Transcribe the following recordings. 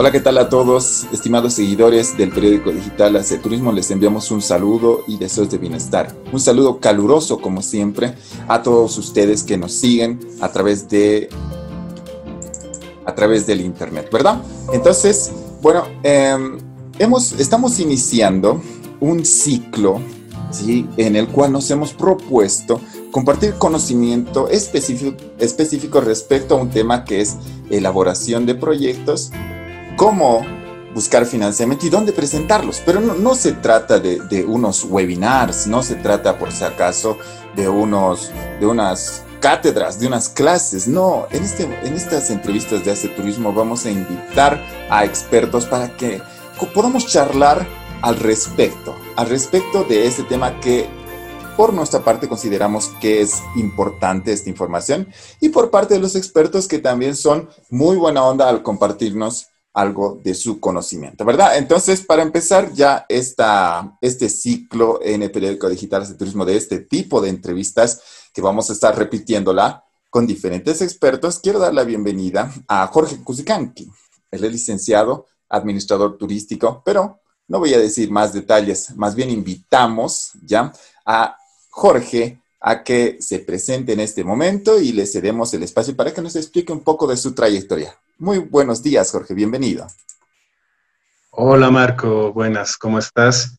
Hola, ¿qué tal a todos, estimados seguidores del periódico digital AC Turismo? Les enviamos un saludo y deseos de bienestar. Un saludo caluroso, como siempre, a todos ustedes que nos siguen a través del internet, ¿verdad? Entonces, bueno, estamos iniciando un ciclo, ¿sí?, en el cual nos hemos propuesto compartir conocimiento específico respecto a un tema que es elaboración de proyectos, cómo buscar financiamiento y dónde presentarlos. Pero no se trata de unos webinars, no se trata, por si acaso, de unas cátedras, de unas clases. No, en estas entrevistas de AC Turismo vamos a invitar a expertos para que podamos charlar al respecto de este tema que por nuestra parte consideramos que es importante esta información, y por parte de los expertos que también son muy buena onda al compartirnos algo de su conocimiento, ¿verdad? Entonces, para empezar ya este ciclo en el periódico digital AC Turismo de este tipo de entrevistas que vamos a estar repitiéndola con diferentes expertos, quiero dar la bienvenida a Jorge Cusicanqui. Él es licenciado, administrador turístico, pero no voy a decir más detalles, más bien invitamos ya a Jorge a que se presente en este momento y le cedemos el espacio para que nos explique un poco de su trayectoria. Muy buenos días, Jorge, bienvenido. Hola Marco, buenas, ¿cómo estás?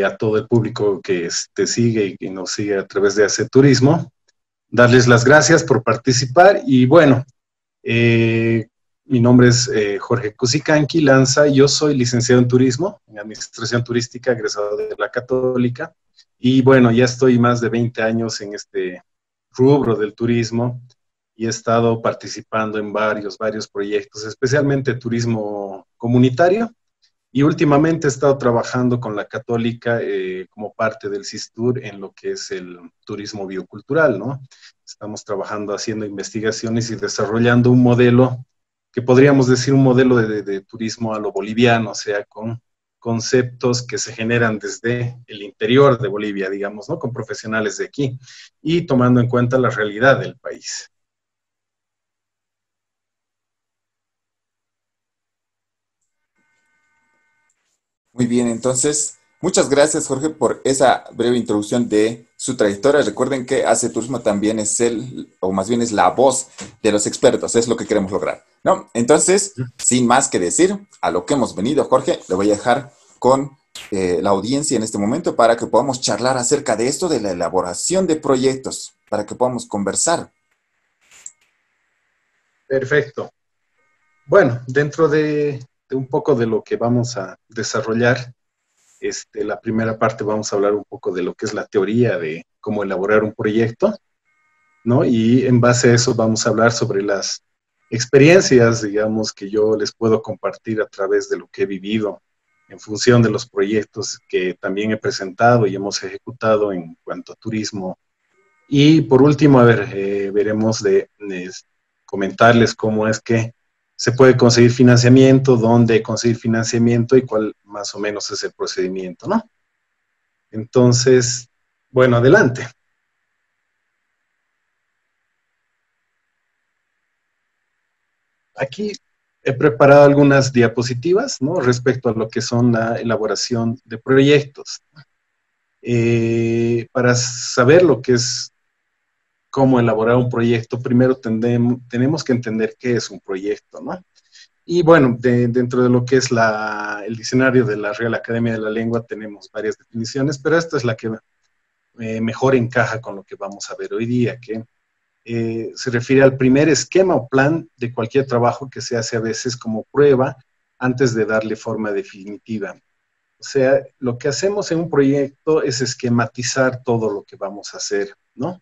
A todo el público que te sigue y que nos sigue a través de AC Turismo, darles las gracias por participar y bueno, mi nombre es Jorge Cusicanqui Lanza, yo soy licenciado en Turismo, en Administración Turística, egresado de la Católica, y bueno, ya estoy más de 20 años en este rubro del turismo y he estado participando en varios proyectos, especialmente turismo comunitario, y últimamente he estado trabajando con la Católica como parte del CISTUR en lo que es el turismo biocultural, ¿no? Estamos trabajando, haciendo investigaciones y desarrollando un modelo que podríamos decir un modelo de turismo a lo boliviano, o sea, con conceptos que se generan desde el interior de Bolivia, digamos, ¿no? Con profesionales de aquí y tomando en cuenta la realidad del país. Muy bien, entonces, muchas gracias, Jorge, por esa breve introducción de su trayectoria. Recuerden que AC Turismo también es o más bien es la voz de los expertos, es lo que queremos lograr, ¿no? Entonces, sin más que decir, a lo que hemos venido, Jorge, le voy a dejar con la audiencia en este momento para que podamos charlar acerca de esto, de la elaboración de proyectos, para que podamos conversar. Perfecto. Bueno, dentro de un poco de lo que vamos a desarrollar, la primera parte vamos a hablar un poco de lo que es la teoría de cómo elaborar un proyecto, ¿no? Y en base a eso vamos a hablar sobre las experiencias, digamos, que yo les puedo compartir a través de lo que he vivido en función de los proyectos que también he presentado y hemos ejecutado en cuanto a turismo. Y por último, a ver, veremos de comentarles cómo es que se puede conseguir financiamiento, dónde conseguir financiamiento y cuál más o menos es el procedimiento, ¿no? Entonces, bueno, adelante. Aquí he preparado algunas diapositivas, ¿no? Respecto a lo que son la elaboración de proyectos. Para saber lo que es cómo elaborar un proyecto, primero tenemos que entender qué es un proyecto, ¿no? Y bueno, dentro de lo que es el diccionario de la Real Academia de la Lengua tenemos varias definiciones, pero esta es la que mejor encaja con lo que vamos a ver hoy día, que se refiere al primer esquema o plan de cualquier trabajo que se hace a veces como prueba antes de darle forma definitiva. O sea, lo que hacemos en un proyecto es esquematizar todo lo que vamos a hacer, ¿no?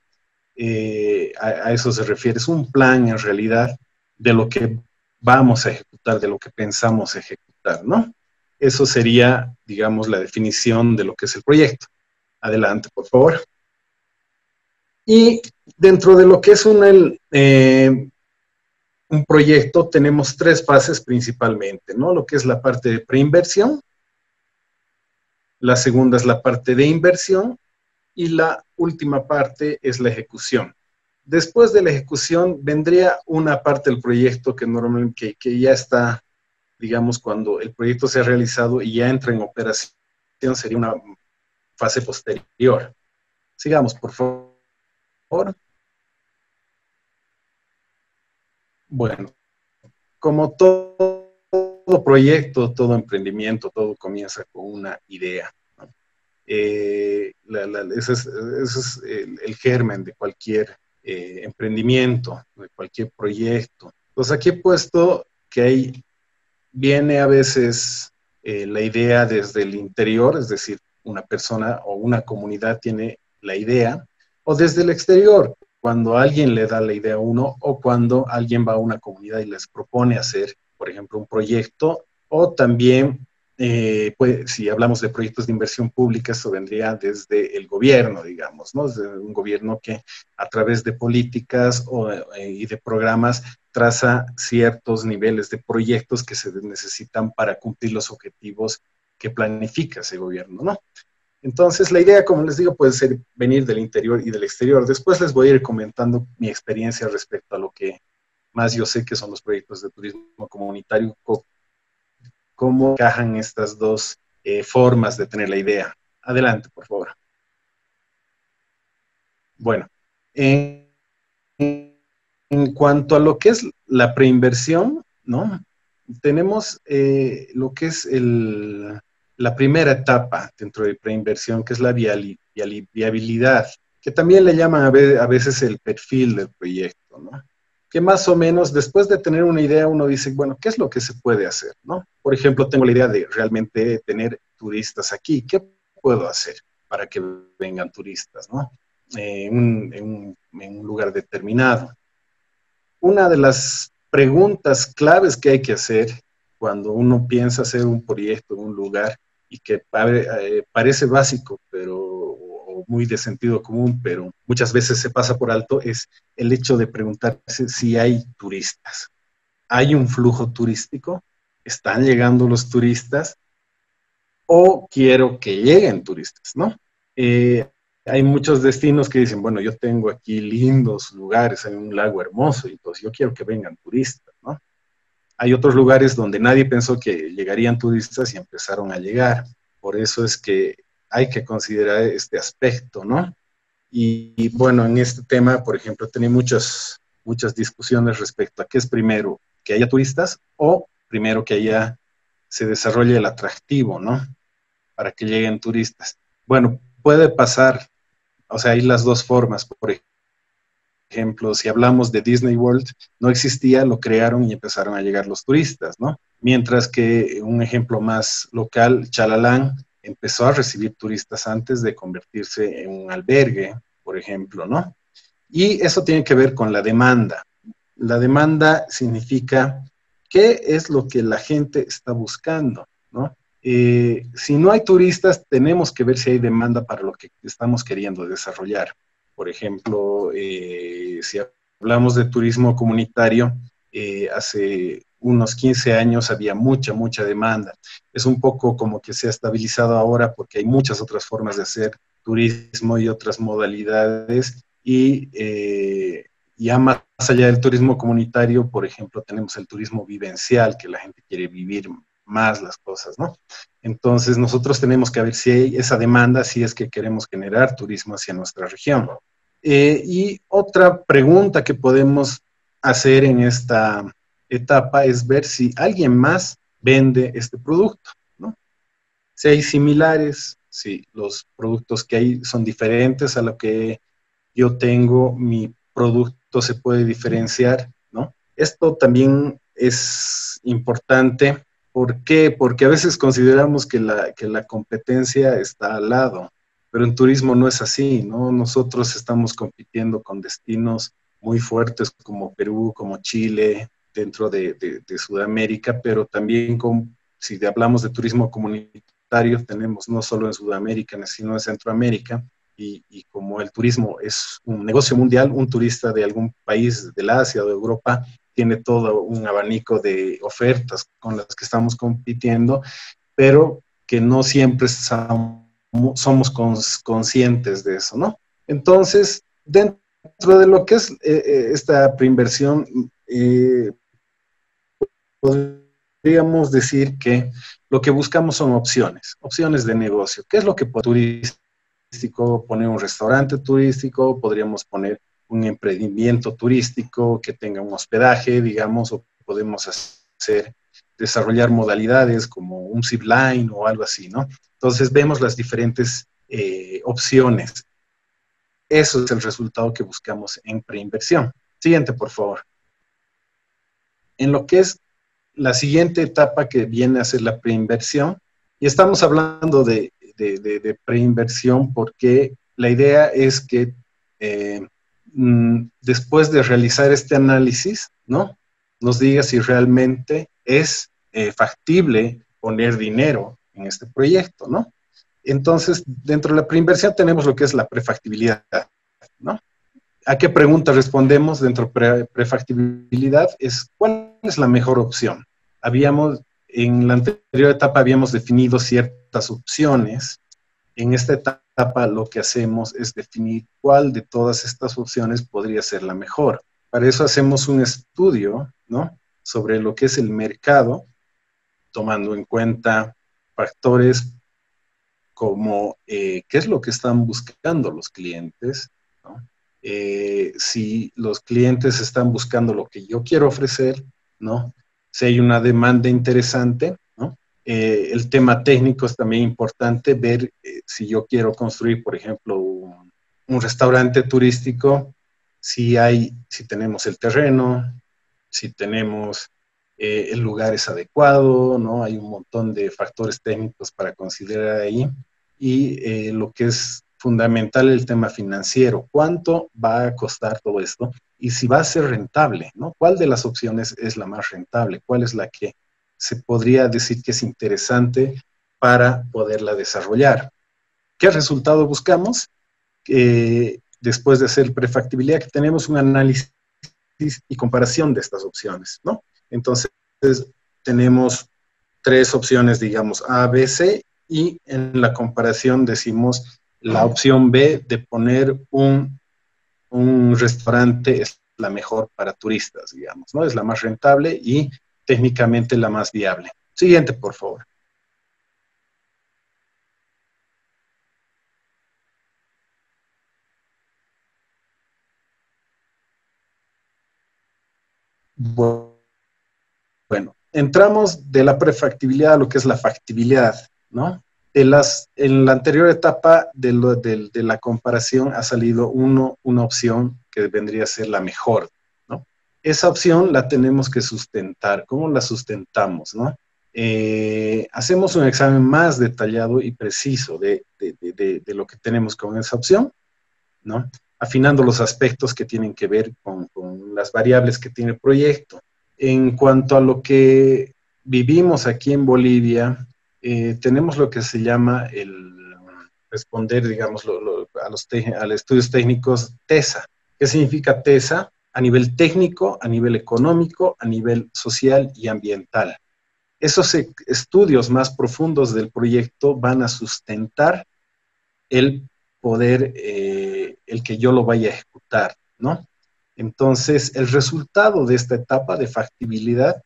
A eso se refiere, es un plan en realidad de lo que vamos a ejecutar, de lo que pensamos ejecutar, ¿no? Eso sería, digamos, la definición de lo que es el proyecto. Adelante, por favor. Y dentro de lo que es un proyecto tenemos tres fases principalmente, ¿no? Lo que es la parte de preinversión, la segunda es la parte de inversión y la última parte es la ejecución. Después de la ejecución vendría una parte del proyecto que normalmente que ya está digamos, cuando el proyecto se ha realizado y ya entra en operación, sería una fase posterior. Sigamos, por favor. Bueno, como todo proyecto, todo emprendimiento, todo comienza con una idea, ¿no? Ese es el germen de cualquier emprendimiento, de cualquier proyecto. Entonces aquí he puesto que viene a veces la idea desde el interior, es decir, una persona o una comunidad tiene la idea, o desde el exterior, cuando alguien le da la idea a uno, o cuando alguien va a una comunidad y les propone hacer, por ejemplo, un proyecto, o también, pues, si hablamos de proyectos de inversión pública, eso vendría desde el gobierno, digamos, ¿no? Desde un gobierno que a través de políticas y de programas traza ciertos niveles de proyectos que se necesitan para cumplir los objetivos que planifica ese gobierno, ¿no? Entonces, la idea, como les digo, puede ser venir del interior y del exterior. Después les voy a ir comentando mi experiencia respecto a lo que más yo sé que son los proyectos de turismo comunitario, cómo encajan estas dos formas de tener la idea. Adelante, por favor. Bueno, en cuanto a lo que es la preinversión, ¿no? Tenemos lo que es la primera etapa dentro de preinversión, que es la viabilidad, que también le llaman a veces el perfil del proyecto, ¿no? Que más o menos después de tener una idea uno dice, bueno, ¿qué es lo que se puede hacer, ¿no? Por ejemplo, tengo la idea de realmente tener turistas aquí. ¿Qué puedo hacer para que vengan turistas, ¿no? En un lugar determinado. Una de las preguntas claves que hay que hacer cuando uno piensa hacer un proyecto en un lugar y que parece básico, pero o muy de sentido común, pero muchas veces se pasa por alto, es el hecho de preguntarse si hay turistas. ¿Hay un flujo turístico? ¿Están llegando los turistas? ¿O quiero que lleguen turistas, no? Hay muchos destinos que dicen, bueno, yo tengo aquí lindos lugares, hay un lago hermoso, y entonces yo quiero que vengan turistas, ¿no? Hay otros lugares donde nadie pensó que llegarían turistas y empezaron a llegar. Por eso es que hay que considerar este aspecto, ¿no? Y bueno, en este tema, por ejemplo, tenía muchas discusiones respecto a qué es primero, que haya turistas o primero que se desarrolle el atractivo, ¿no? Para que lleguen turistas. Bueno, puede pasar, o sea, hay las dos formas. Por ejemplo, si hablamos de Disney World, no existía, lo crearon y empezaron a llegar los turistas, ¿no? Mientras que un ejemplo más local, Chalalán, empezó a recibir turistas antes de convertirse en un albergue, por ejemplo, ¿no? Y eso tiene que ver con la demanda. La demanda significa qué es lo que la gente está buscando, ¿no? Si no hay turistas, tenemos que ver si hay demanda para lo que estamos queriendo desarrollar. Por ejemplo, si hablamos de turismo comunitario, hace unos 15 años había mucha demanda. Es un poco como que se ha estabilizado ahora porque hay muchas otras formas de hacer turismo y otras modalidades y ya más allá del turismo comunitario, por ejemplo, tenemos el turismo vivencial, que la gente quiere vivir más las cosas, ¿no? Entonces nosotros tenemos que ver si hay esa demanda, si es que queremos generar turismo hacia nuestra región. Y otra pregunta que podemos hacer en esta etapa es ver si alguien más vende este producto, ¿no? Si hay similares, si los productos que hay son diferentes a lo que yo tengo, mi producto se puede diferenciar, ¿no? Esto también es importante. ¿Por qué? Porque a veces consideramos que la competencia está al lado, pero en turismo no es así, ¿no? Nosotros estamos compitiendo con destinos muy fuertes como Perú, como Chile, dentro de Sudamérica, pero también si hablamos de turismo comunitario, tenemos no solo en Sudamérica, sino en Centroamérica, y como el turismo es un negocio mundial, un turista de algún país del Asia o de Europa tiene todo un abanico de ofertas con las que estamos compitiendo, pero que no siempre somos conscientes de eso, ¿no? Entonces, dentro de lo que es esta preinversión, podemos podríamos decir que lo que buscamos son opciones de negocio. ¿Qué es lo que turístico? Poner un restaurante turístico, podríamos poner un emprendimiento turístico que tenga un hospedaje, digamos, o podemos desarrollar modalidades como un zipline o algo así, ¿no? Entonces vemos las diferentes opciones. Eso es el resultado que buscamos en preinversión. Siguiente, por favor. En lo que es la siguiente etapa que viene a ser la preinversión, y estamos hablando de preinversión porque la idea es que después de realizar este análisis, ¿no? Nos diga si realmente es factible poner dinero en este proyecto, ¿no? Entonces, dentro de la preinversión tenemos lo que es la prefactibilidad, ¿no? ¿A qué pregunta respondemos dentro de prefactibilidad? Es, ¿cuál es la mejor opción? En la anterior etapa habíamos definido ciertas opciones. En esta etapa lo que hacemos es definir cuál de todas estas opciones podría ser la mejor. Para eso hacemos un estudio, ¿no? Sobre lo que es el mercado, tomando en cuenta factores como qué es lo que están buscando los clientes, ¿no? Si los clientes están buscando lo que yo quiero ofrecer, ¿no? Si hay una demanda interesante, ¿no? El tema técnico es también importante, ver si yo quiero construir, por ejemplo, un restaurante turístico, si tenemos el terreno, si tenemos el lugar es adecuado, ¿no? Hay un montón de factores técnicos para considerar ahí. Y lo que es fundamental, el tema financiero. ¿Cuánto va a costar todo esto? Y si va a ser rentable, ¿no? ¿Cuál de las opciones es la más rentable? ¿Cuál es la que se podría decir que es interesante para poderla desarrollar? ¿Qué resultado buscamos? Después de hacer prefactibilidad, que tenemos un análisis y comparación de estas opciones, ¿no? Entonces, tenemos tres opciones, digamos, A, B, C, y en la comparación decimos la opción B de poner un restaurante es la mejor para turistas, digamos, ¿no? Es la más rentable y técnicamente la más viable. Siguiente, por favor. Bueno, entramos de la prefactibilidad a lo que es la factibilidad, ¿no? En la anterior etapa de la comparación ha salido una opción que vendría a ser la mejor, ¿no? Esa opción la tenemos que sustentar. ¿Cómo la sustentamos, no? Hacemos un examen más detallado y preciso de lo que tenemos con esa opción, ¿no? Afinando los aspectos que tienen que ver con las variables que tiene el proyecto. En cuanto a lo que vivimos aquí en Bolivia, tenemos lo que se llama el responder, digamos, a los estudios técnicos TESA. ¿Qué significa TESA? A nivel técnico, a nivel económico, a nivel social y ambiental. Esos estudios más profundos del proyecto van a sustentar el poder, el que yo lo vaya a ejecutar, ¿no? Entonces, el resultado de esta etapa de factibilidad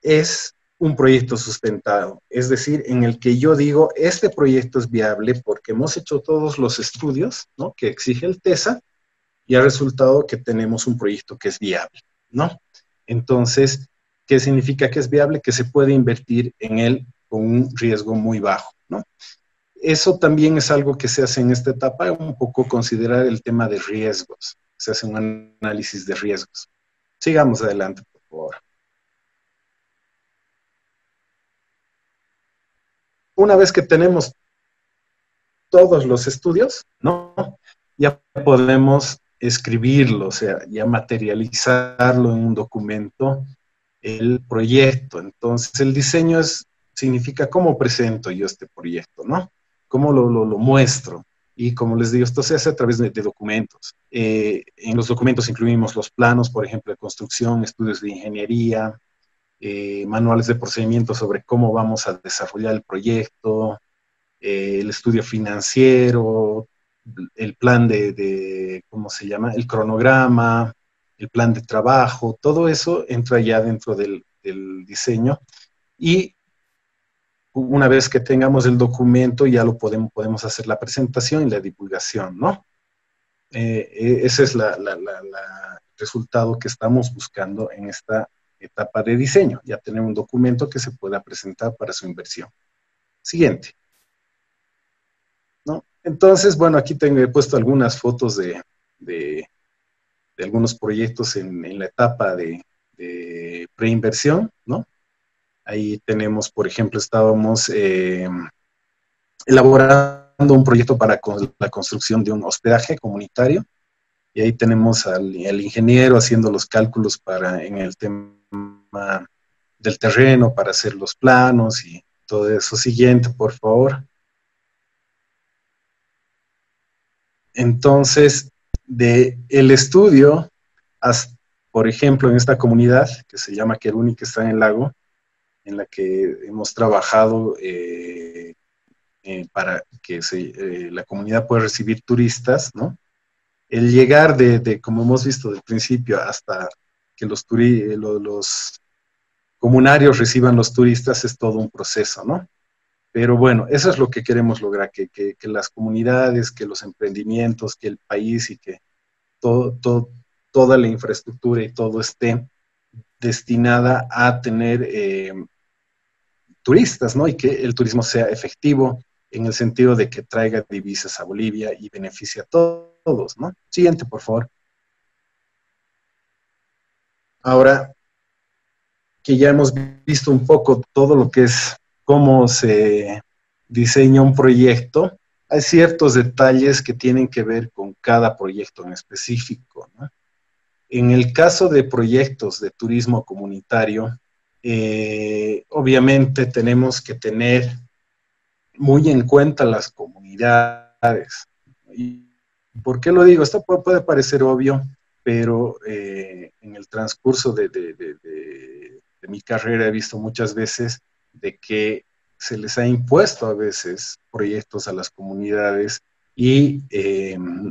es un proyecto sustentado, es decir, en el que yo digo, este proyecto es viable porque hemos hecho todos los estudios, ¿no? Que exige el TESA y ha resultado que tenemos un proyecto que es viable, ¿no? Entonces, ¿qué significa que es viable? Que se puede invertir en él con un riesgo muy bajo, ¿no? Eso también es algo que se hace en esta etapa, un poco considerar el tema de riesgos. Se hace un análisis de riesgos. Sigamos adelante, por favor. Una vez que tenemos todos los estudios, ¿no? Ya podemos escribirlo, o sea, ya materializarlo en un documento, el proyecto. Entonces, el diseño significa cómo presento yo este proyecto, ¿no? Cómo lo muestro. Y como les digo, esto se hace a través de documentos. En los documentos incluimos los planos, por ejemplo, de construcción, estudios de ingeniería, manuales de procedimiento sobre cómo vamos a desarrollar el proyecto, el estudio financiero, el plan ¿cómo se llama? El cronograma, el plan de trabajo, todo eso entra ya dentro del diseño Y una vez que tengamos el documento, ya lo podemos hacer la presentación y la divulgación, ¿no? Ese es el resultado que estamos buscando en esta etapa de diseño, ya tener un documento que se pueda presentar para su inversión. Siguiente. ¿No? Entonces, bueno, aquí he puesto algunas fotos de algunos proyectos en la etapa de preinversión, ¿no? Ahí tenemos, por ejemplo, estábamos elaborando un proyecto para la construcción de un hospedaje comunitario, y ahí tenemos al ingeniero haciendo los cálculos en el tema del terreno, para hacer los planos y todo eso. Siguiente, por favor. Entonces, el estudio, por ejemplo, en esta comunidad que se llama Queruni, que está en el lago, en la que hemos trabajado para que la comunidad pueda recibir turistas, ¿no? El llegar como hemos visto del principio, hasta que los comunarios reciban los turistas, es todo un proceso, ¿no? Pero bueno, eso es lo que queremos lograr, que las comunidades, que los emprendimientos, que el país y que toda la infraestructura y todo esté destinada a tener turistas, ¿no? Y que el turismo sea efectivo en el sentido de que traiga divisas a Bolivia y beneficie a todos, ¿no? Siguiente, por favor. Ahora que ya hemos visto un poco todo lo que es cómo se diseña un proyecto, hay ciertos detalles que tienen que ver con cada proyecto en específico, ¿no? En el caso de proyectos de turismo comunitario, obviamente tenemos que tener muy en cuenta las comunidades. ¿Y por qué lo digo? Esto puede parecer obvio, pero en el transcurso de mi carrera he visto muchas veces de que se les ha impuesto a veces proyectos a las comunidades y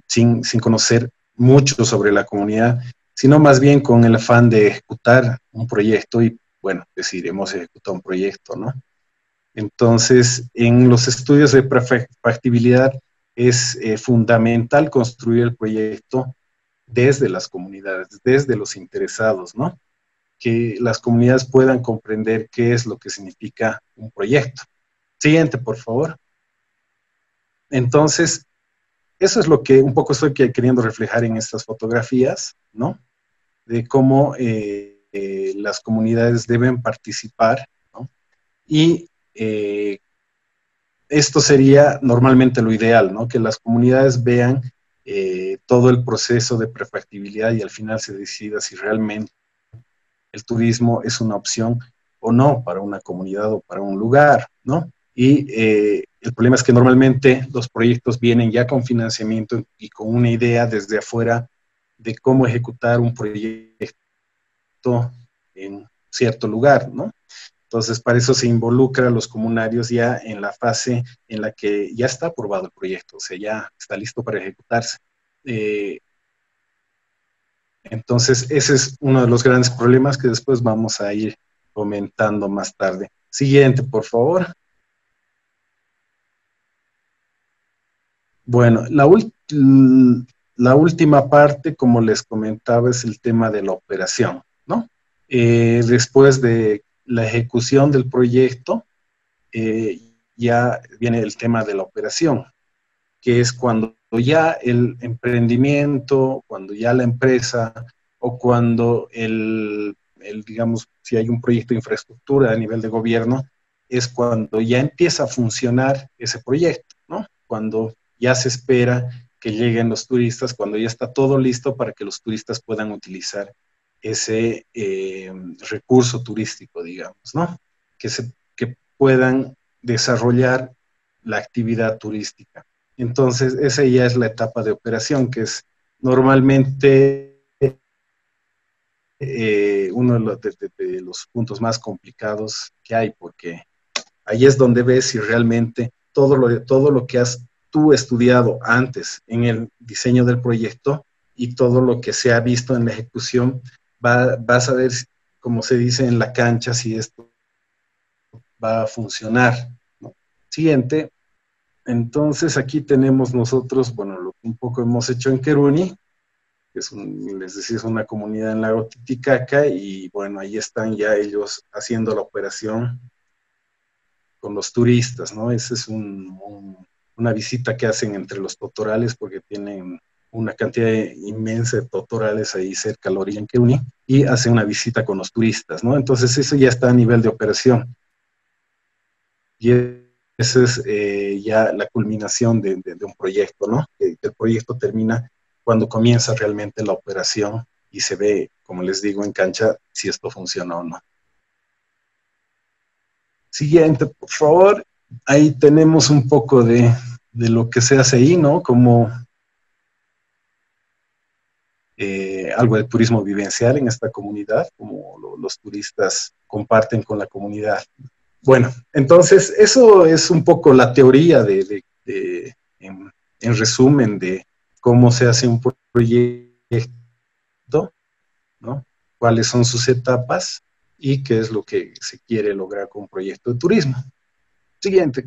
sin conocer mucho sobre la comunidad, sino más bien con el afán de ejecutar un proyecto y, bueno, decir, hemos ejecutado un proyecto, ¿no? Entonces, en los estudios de factibilidad es fundamental construir el proyecto desde las comunidades, desde los interesados, ¿no? Que las comunidades puedan comprender qué es lo que significa un proyecto. Siguiente, por favor. Entonces, eso es lo que un poco estoy queriendo reflejar en estas fotografías, ¿no? De cómo las comunidades deben participar, ¿no? Y esto sería normalmente lo ideal, ¿no? Que las comunidades vean todo el proceso de prefactibilidad y al final se decida si realmente el turismo es una opción o no para una comunidad o para un lugar, ¿no? Y el problema es que normalmente los proyectos vienen ya con financiamiento y con una idea desde afuera de cómo ejecutar un proyecto en cierto lugar, ¿no? Entonces, para eso se involucra a los comunarios ya en la fase en la que ya está aprobado el proyecto, o sea, ya está listo para ejecutarse. Entonces, ese es uno de los grandes problemas que después vamos a ir comentando más tarde. Siguiente, por favor. Bueno, la última parte, como les comentaba, es el tema de la operación, ¿no? Después de la ejecución del proyecto, ya viene el tema de la operación, que es cuando ya el emprendimiento, cuando ya la empresa o cuando digamos, si hay un proyecto de infraestructura a nivel de gobierno, es cuando ya empieza a funcionar ese proyecto, ¿no? Cuando ya se espera que lleguen los turistas, cuando ya está todo listo para que los turistas puedan utilizar ese recurso turístico, digamos, ¿no? Que puedan desarrollar la actividad turística. Entonces, esa ya es la etapa de operación, que es normalmente uno de los puntos más complicados que hay, porque ahí es donde ves si realmente todo lo que has tú estudiado antes en el diseño del proyecto y todo lo que se ha visto en la ejecución, vas a ver, como se dice en la cancha, si esto va a funcionar, ¿no? Siguiente. Entonces aquí tenemos nosotros, bueno, lo que un poco hemos hecho en Queruni, que les decía, es una comunidad en Lago Titicaca, y bueno, ahí están ya ellos haciendo la operación con los turistas, ¿no? Esa es una visita que hacen entre los totorales, porque tienen una cantidad inmensa de totorales ahí cerca de la orilla en Queruni, y hacen una visita con los turistas, ¿no? Entonces eso ya está a nivel de operación. Y esa es ya la culminación de un proyecto, ¿no? El proyecto termina cuando comienza realmente la operación y se ve, como les digo, en cancha si esto funciona o no. Siguiente, por favor. Ahí tenemos un poco de lo que se hace ahí, ¿no? Como algo de turismo vivencial en esta comunidad, como los turistas comparten con la comunidad. Bueno, entonces eso es un poco la teoría en resumen de cómo se hace un proyecto, ¿no? Cuáles son sus etapas y qué es lo que se quiere lograr con un proyecto de turismo. Siguiente.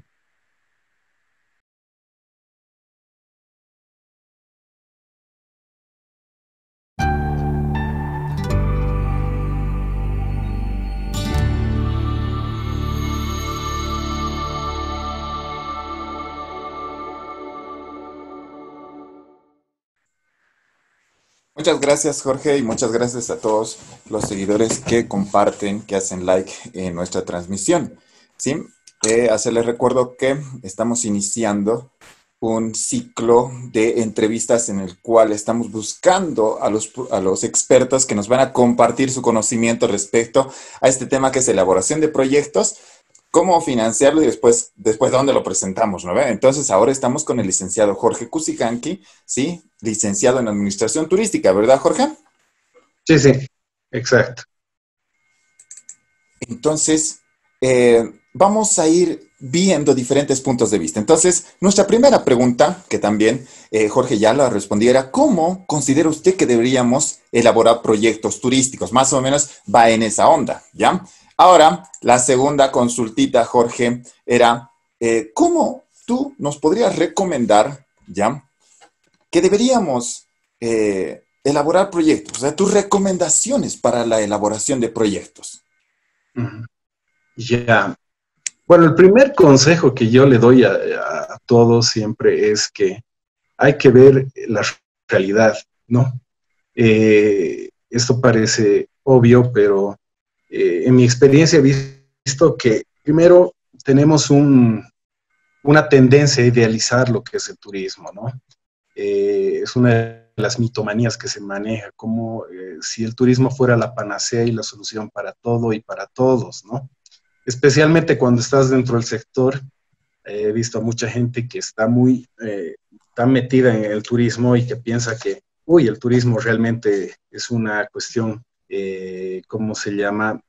Muchas gracias, Jorge, y muchas gracias a todos los seguidores que comparten, que hacen like en nuestra transmisión. ¿Sí? Hacerles recuerdo que estamos iniciando un ciclo de entrevistas en el cual estamos buscando a los expertos que nos van a compartir su conocimiento respecto a este tema que es elaboración de proyectos, cómo financiarlo y después dónde lo presentamos, ¿no? Entonces, ahora estamos con el licenciado Jorge Cusicanqui, ¿sí? Licenciado en Administración Turística, ¿verdad, Jorge? Sí, sí, exacto. Entonces, vamos a ir viendo diferentes puntos de vista. Entonces, nuestra primera pregunta, que también Jorge ya la respondió, era ¿cómo considera usted que deberíamos elaborar proyectos turísticos? Más o menos va en esa onda, ¿ya? Ahora, la segunda consultita, Jorge, era ¿cómo tú nos podrías recomendar, ¿ya? Que deberíamos elaborar proyectos, o sea, tus recomendaciones para la elaboración de proyectos. Ya. Bueno, el primer consejo que yo le doy a todos siempre es que hay que ver la realidad, ¿no? Esto parece obvio, pero en mi experiencia he visto que primero tenemos una tendencia a idealizar lo que es el turismo, ¿no? Es una de las mitomanías que se maneja, como si el turismo fuera la panacea y la solución para todo y para todos, ¿no? Especialmente cuando estás dentro del sector. He visto a mucha gente que está tan metida en el turismo y que piensa que, uy, el turismo realmente es una cuestión, ¿cómo se llama?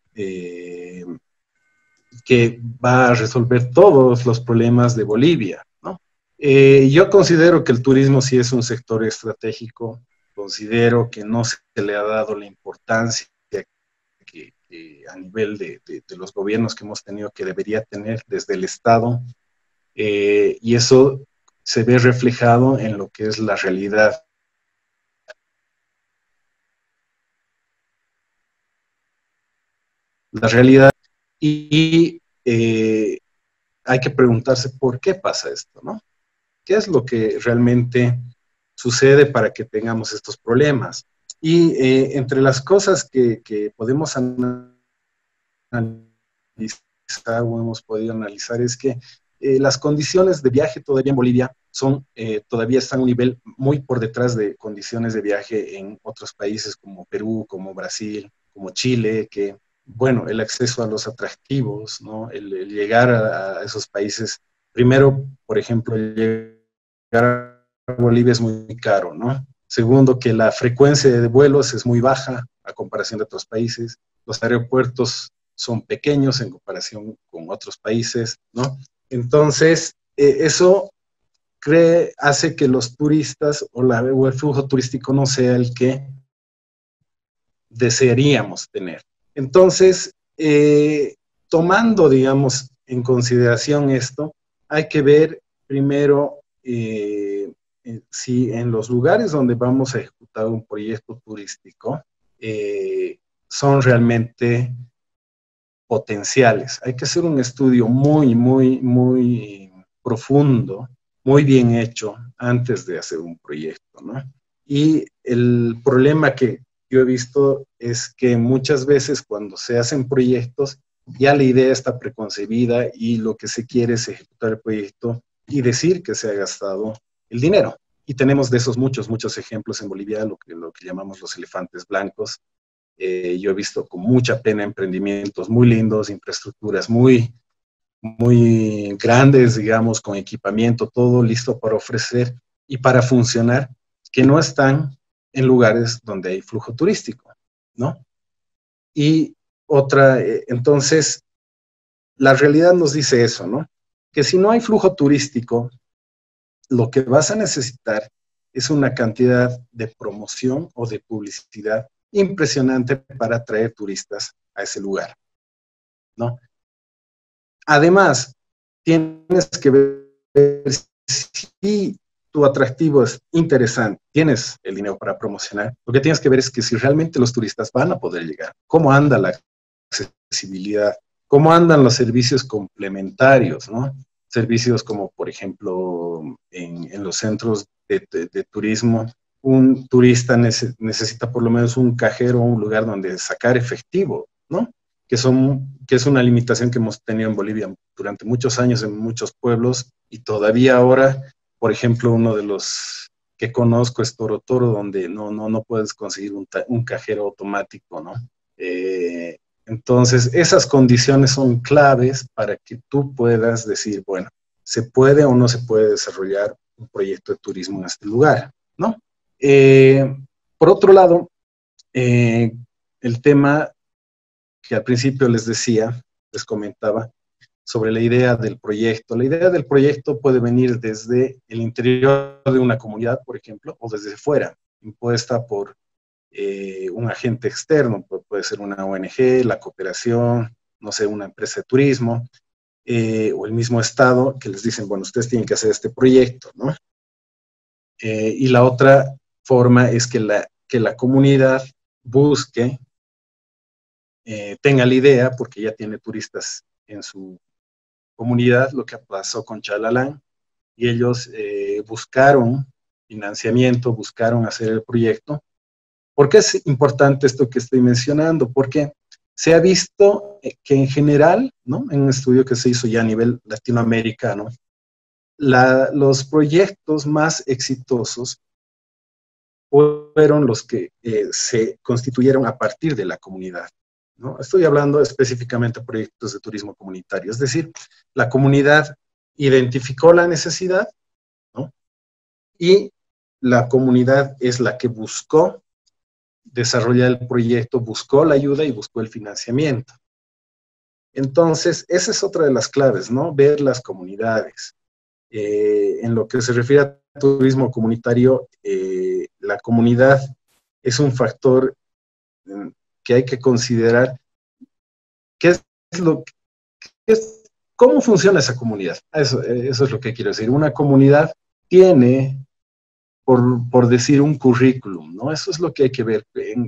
Que va a resolver todos los problemas de Bolivia, ¿no? Yo considero que el turismo sí es un sector estratégico, considero que no se le ha dado la importancia que a nivel de los gobiernos que hemos tenido que debería tener desde el Estado, y eso se ve reflejado en lo que es la realidad. La realidad, y hay que preguntarse por qué pasa esto, ¿no? ¿Qué es lo que realmente sucede para que tengamos estos problemas? Y entre las cosas que podemos analizar o hemos podido analizar es que las condiciones de viaje todavía en Bolivia todavía están a un nivel muy por detrás de condiciones de viaje en otros países como Perú, como Brasil, como Chile, que, bueno, el acceso a los atractivos, ¿no? El llegar a esos países, primero, por ejemplo, llegar a Bolivia es muy caro, ¿no? Segundo, que la frecuencia de vuelos es muy baja a comparación de otros países. Los aeropuertos son pequeños en comparación con otros países, ¿no? Entonces, eso hace que los turistas o el flujo turístico no sea el que desearíamos tener. Entonces, tomando, digamos, en consideración esto, hay que ver primero si en los lugares donde vamos a ejecutar un proyecto turístico son realmente potenciales. Hay que hacer un estudio muy profundo, muy bien hecho antes de hacer un proyecto, ¿no? Y el problema que yo he visto es que muchas veces cuando se hacen proyectos, ya la idea está preconcebida y lo que se quiere es ejecutar el proyecto y decir que se ha gastado el dinero. Y tenemos de esos muchos ejemplos en Bolivia, lo que llamamos los elefantes blancos. Yo he visto con mucha pena emprendimientos muy lindos, infraestructuras muy grandes, digamos, con equipamiento, todo listo para ofrecer y para funcionar, que no están en lugares donde hay flujo turístico, ¿no? Y entonces, la realidad nos dice eso, ¿no? Que si no hay flujo turístico, lo que vas a necesitar es una cantidad de promoción o de publicidad impresionante para atraer turistas a ese lugar, ¿no? Además, tienes que ver si tu atractivo es interesante, tienes el dinero para promocionar, lo que tienes que ver es que si realmente los turistas van a poder llegar, cómo anda la accesibilidad, cómo andan los servicios complementarios, ¿no? Servicios como, por ejemplo, en los centros de turismo, un turista necesita por lo menos un cajero o un lugar donde sacar efectivo, ¿no? Que es una limitación que hemos tenido en Bolivia durante muchos años en muchos pueblos y todavía ahora, por ejemplo, uno de los que conozco es Toro Toro, donde no puedes conseguir un cajero automático, ¿no? Entonces, esas condiciones son claves para que tú puedas decir, bueno, ¿se puede o no se puede desarrollar un proyecto de turismo en este lugar, ¿no? Por otro lado, el tema que al principio les comentaba, sobre la idea del proyecto. La idea del proyecto puede venir desde el interior de una comunidad, por ejemplo, o desde fuera, impuesta por un agente externo, puede ser una ONG, la cooperación, no sé, una empresa de turismo, o el mismo Estado, que les dicen, bueno, ustedes tienen que hacer este proyecto, ¿no? Y la otra forma es que la comunidad busque, tenga la idea, porque ya tiene turistas en su comunidad, lo que pasó con Chalalán, y ellos buscaron financiamiento, buscaron hacer el proyecto. ¿Por qué es importante esto que estoy mencionando? Porque se ha visto que en general, ¿no? En un estudio que se hizo ya a nivel latinoamericano, los proyectos más exitosos fueron los que se constituyeron a partir de la comunidad, ¿no? Estoy hablando específicamente de proyectos de turismo comunitario, es decir, la comunidad identificó la necesidad, ¿no? Y la comunidad es la que buscó desarrollar el proyecto, buscó la ayuda y buscó el financiamiento. Entonces, esa es otra de las claves, ¿no? Ver las comunidades. En lo que se refiere a turismo comunitario, la comunidad es un factor que hay que considerar. ¿Qué es lo que es? ¿Cómo funciona esa comunidad? Eso es lo que quiero decir. Una comunidad tiene, por decir, un currículum, ¿no? Eso es lo que hay que ver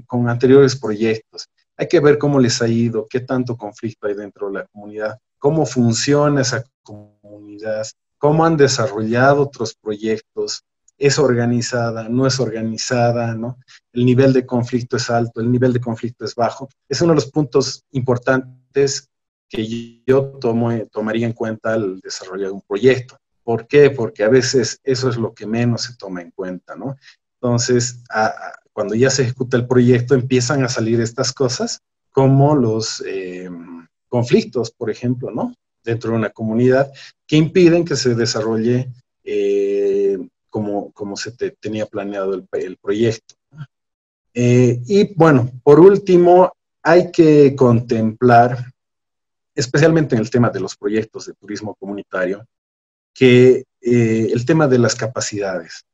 con anteriores proyectos. Hay que ver cómo les ha ido, qué tanto conflicto hay dentro de la comunidad, cómo funciona esa comunidad, cómo han desarrollado otros proyectos, es organizada, no es organizada, ¿no? El nivel de conflicto es alto, el nivel de conflicto es bajo. Es uno de los puntos importantes que yo tomaría en cuenta al desarrollar un proyecto. ¿Por qué? Porque a veces eso es lo que menos se toma en cuenta, ¿no? Entonces, cuando ya se ejecuta el proyecto, empiezan a salir estas cosas, como los conflictos, por ejemplo, ¿no? Dentro de una comunidad, que impiden que se desarrolle como se tenía planeado el proyecto. Y bueno, por último, hay que contemplar, especialmente en el tema de los proyectos de turismo comunitario, que el tema de las capacidades.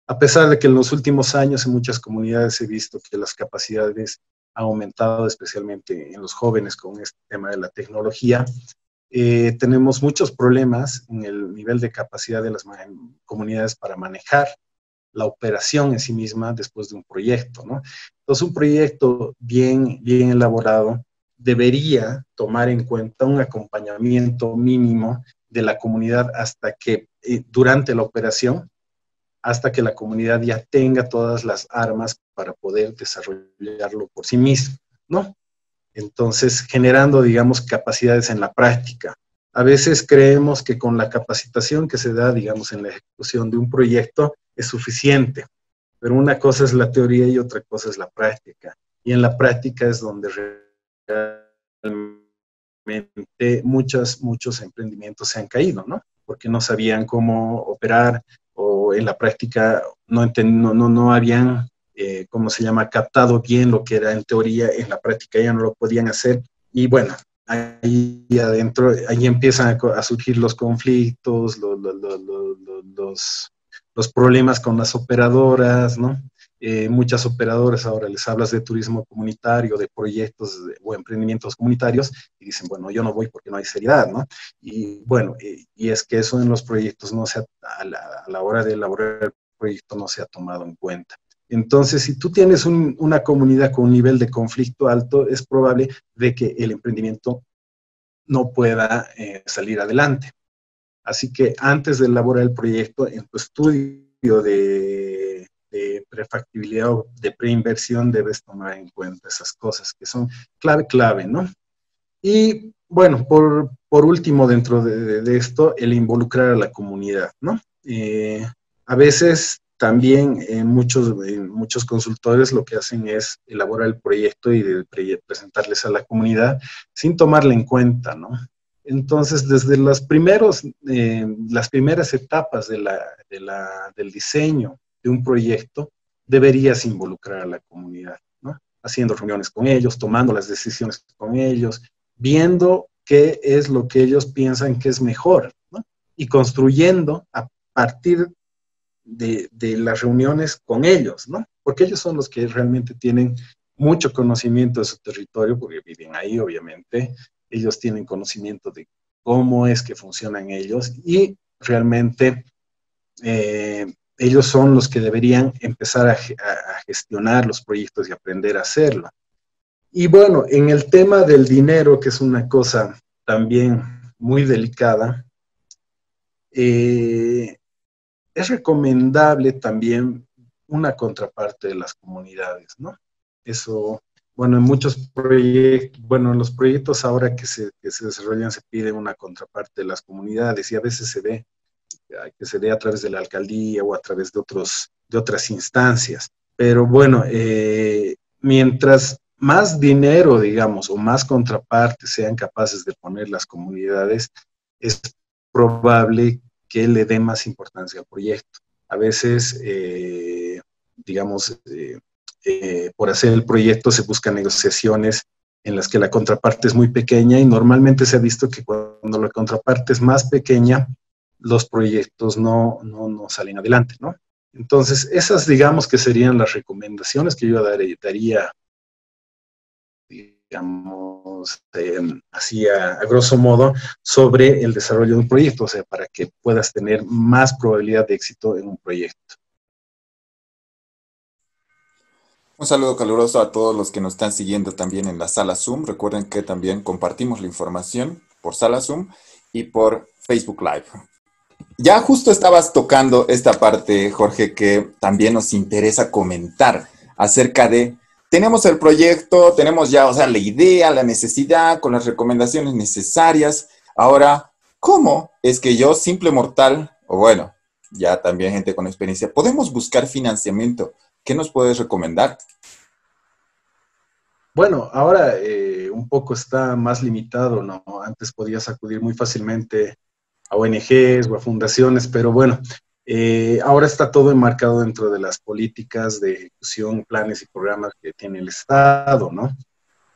A pesar de que en los últimos años en muchas comunidades he visto que las capacidades han aumentado, especialmente en los jóvenes con este tema de la tecnología, tenemos muchos problemas en el nivel de capacidad de las comunidades para manejar la operación en sí misma después de un proyecto, ¿no? Entonces, un proyecto bien elaborado debería tomar en cuenta un acompañamiento mínimo de la comunidad hasta que, durante la operación, hasta que la comunidad ya tenga todas las armas para poder desarrollarlo por sí misma, ¿no? Entonces, generando, digamos, capacidades en la práctica. A veces creemos que con la capacitación que se da, digamos, en la ejecución de un proyecto es suficiente, pero una cosa es la teoría y otra cosa es la práctica. Y en la práctica es donde realmente muchos emprendimientos se han caído, ¿no? Porque no sabían cómo operar o en la práctica no habían, ¿cómo se llama?, captado bien lo que era en teoría, en la práctica ya no lo podían hacer. Y bueno, ahí adentro, ahí empiezan a surgir los conflictos, los problemas con las operadoras, ¿no? Muchas operadoras ahora les hablas de turismo comunitario, de proyectos o emprendimientos comunitarios y dicen, bueno, yo no voy porque no hay seriedad, ¿no? Y bueno, y es que eso en los proyectos no se ha, a la hora de elaborar el proyecto no se ha tomado en cuenta. Entonces, si tú tienes una comunidad con un nivel de conflicto alto, es probable de que el emprendimiento no pueda salir adelante. Así que antes de elaborar el proyecto, en tu estudio de prefactibilidad o de preinversión, debes tomar en cuenta esas cosas que son clave, ¿no? Y bueno, por último, dentro de esto, el involucrar a la comunidad, ¿no? A veces también muchos consultores lo que hacen es elaborar el proyecto y presentarles a la comunidad sin tomarla en cuenta, ¿no? Entonces, desde las primeras etapas del diseño de un proyecto, deberías involucrar a la comunidad, ¿no? Haciendo reuniones con ellos, tomando las decisiones con ellos, viendo qué es lo que ellos piensan que es mejor, ¿no? Y construyendo a partir de las reuniones con ellos, ¿no? Porque ellos son los que realmente tienen mucho conocimiento de su territorio, porque viven ahí, obviamente. Ellos tienen conocimiento de cómo es que funcionan ellos y realmente ellos son los que deberían empezar a gestionar los proyectos y aprender a hacerlo. Y bueno, en el tema del dinero, que es una cosa también muy delicada, es recomendable también una contraparte de las comunidades, ¿no? Eso, bueno, en muchos proyectos, bueno, en los proyectos ahora que se desarrollan se pide una contraparte de las comunidades y a veces se ve que se dé a través de la alcaldía o a través de otras instancias. Pero bueno, mientras más dinero, digamos, o más contrapartes sean capaces de poner las comunidades, es probable que le dé más importancia al proyecto. A veces, digamos, por hacer el proyecto se buscan negociaciones en las que la contraparte es muy pequeña y normalmente se ha visto que cuando la contraparte es más pequeña, los proyectos no salen adelante, ¿no? Entonces, esas digamos que serían las recomendaciones que yo daría, digamos, así a grosso modo, sobre el desarrollo de un proyecto, o sea, para que puedas tener más probabilidad de éxito en un proyecto. Un saludo caluroso a todos los que nos están siguiendo también en la sala Zoom. Recuerden que también compartimos la información por sala Zoom y por Facebook Live. Ya justo estabas tocando esta parte, Jorge, que también nos interesa comentar acerca de, tenemos el proyecto, tenemos ya, o sea, la idea, la necesidad, con las recomendaciones necesarias. Ahora, ¿cómo es que yo, simple mortal, o bueno, ya también gente con experiencia, podemos buscar financiamiento? ¿Qué nos puedes recomendar? Bueno, ahora un poco está más limitado, ¿no? Antes podías acudir muy fácilmente a ONGs o a fundaciones, pero bueno, ahora está todo enmarcado dentro de las políticas de ejecución, planes y programas que tiene el Estado, ¿no?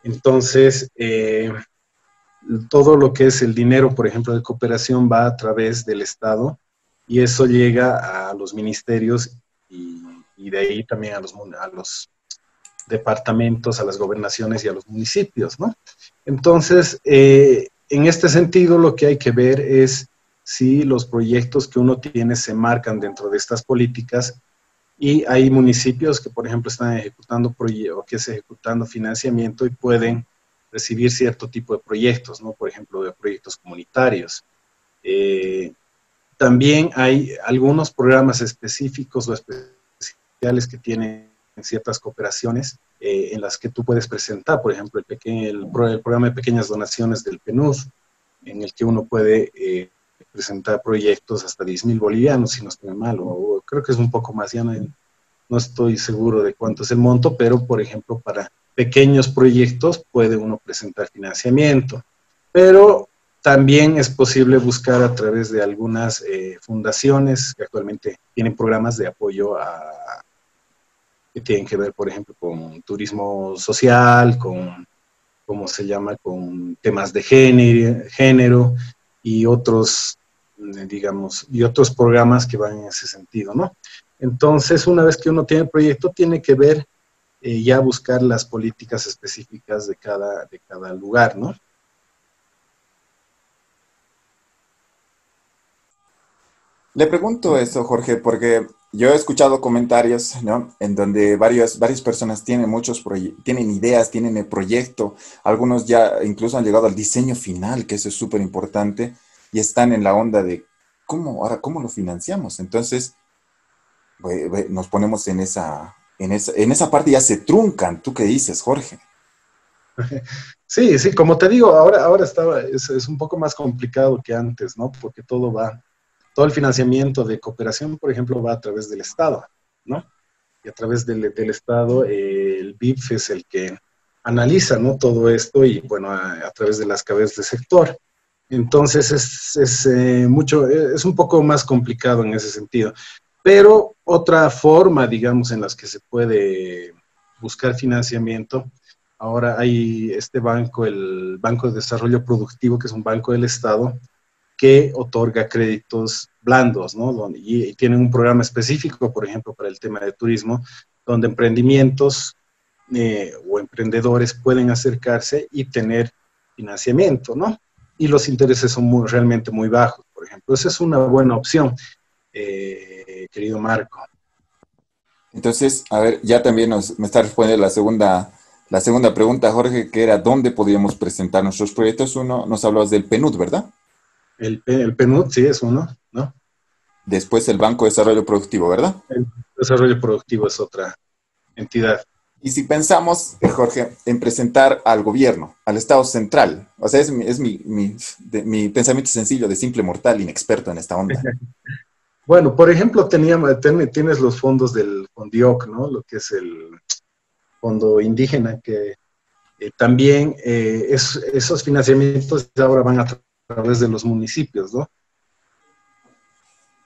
Entonces, todo lo que es el dinero, por ejemplo, de cooperación va a través del Estado y eso llega a los ministerios y de ahí también a los departamentos, a las gobernaciones y a los municipios, ¿no? Entonces, en este sentido, lo que hay que ver es si los proyectos que uno tiene se marcan dentro de estas políticas, y hay municipios que, por ejemplo, están ejecutando o que es ejecutando financiamiento y pueden recibir cierto tipo de proyectos, ¿no? Por ejemplo, de proyectos comunitarios. Eh, También hay algunos programas específicos o especiales que tienen ciertas cooperaciones en las que tú puedes presentar, por ejemplo, el programa de pequeñas donaciones del PNUD, en el que uno puede presentar proyectos hasta 10,000 bolivianos, si no estoy mal, o creo que es un poco más, ya no estoy seguro de cuánto es el monto, pero por ejemplo, para pequeños proyectos puede uno presentar financiamiento. Pero también es posible buscar a través de algunas fundaciones que actualmente tienen programas de apoyo que tienen que ver, por ejemplo, con turismo social, con, ¿cómo se llama?, con temas de género y otros, digamos, y otros programas que van en ese sentido, ¿no? Entonces, una vez que uno tiene el proyecto, tiene que ver, ya buscar las políticas específicas de cada lugar, ¿no? Le pregunto eso, Jorge, porque yo he escuchado comentarios, ¿no? En donde varias personas tienen tienen ideas, tienen el proyecto, algunos ya incluso han llegado al diseño final, que eso es súper importante, y están en la onda de ¿cómo lo financiamos? Entonces, nos ponemos en esa parte, ya se truncan. ¿Tú qué dices, Jorge? Sí, sí, como te digo, ahora es un poco más complicado que antes, ¿no? Porque todo el financiamiento de cooperación, por ejemplo, va a través del Estado, ¿no? Y a través del Estado, el BIF es el que analiza, ¿no?, todo esto, y bueno, a través de las cabezas de sector. Entonces es un poco más complicado en ese sentido. Pero otra forma, digamos, en las que se puede buscar financiamiento, ahora hay este banco, el Banco de Desarrollo Productivo, que es un banco del Estado, que otorga créditos blandos, ¿no? Y tienen un programa específico, por ejemplo, para el tema de turismo, donde emprendimientos o emprendedores pueden acercarse y tener financiamiento, ¿no? Y los intereses son realmente muy bajos, por ejemplo. Esa es una buena opción, querido Marco. Entonces, a ver, ya también me está respondiendo la segunda pregunta, Jorge, que era ¿dónde podríamos presentar nuestros proyectos? Uno, nos hablabas del PNUD, ¿verdad? El PNUD sí es uno, ¿no? Después el Banco de Desarrollo Productivo, ¿verdad? El desarrollo productivo es otra entidad. Y si pensamos, Jorge, en presentar al gobierno, al Estado central, o sea, mi pensamiento sencillo de simple mortal, inexperto en esta onda. Bueno, por ejemplo, tienes los fondos del Fondioc, ¿no? Lo que es el fondo indígena, que también esos financiamientos ahora van a través de los municipios, ¿no?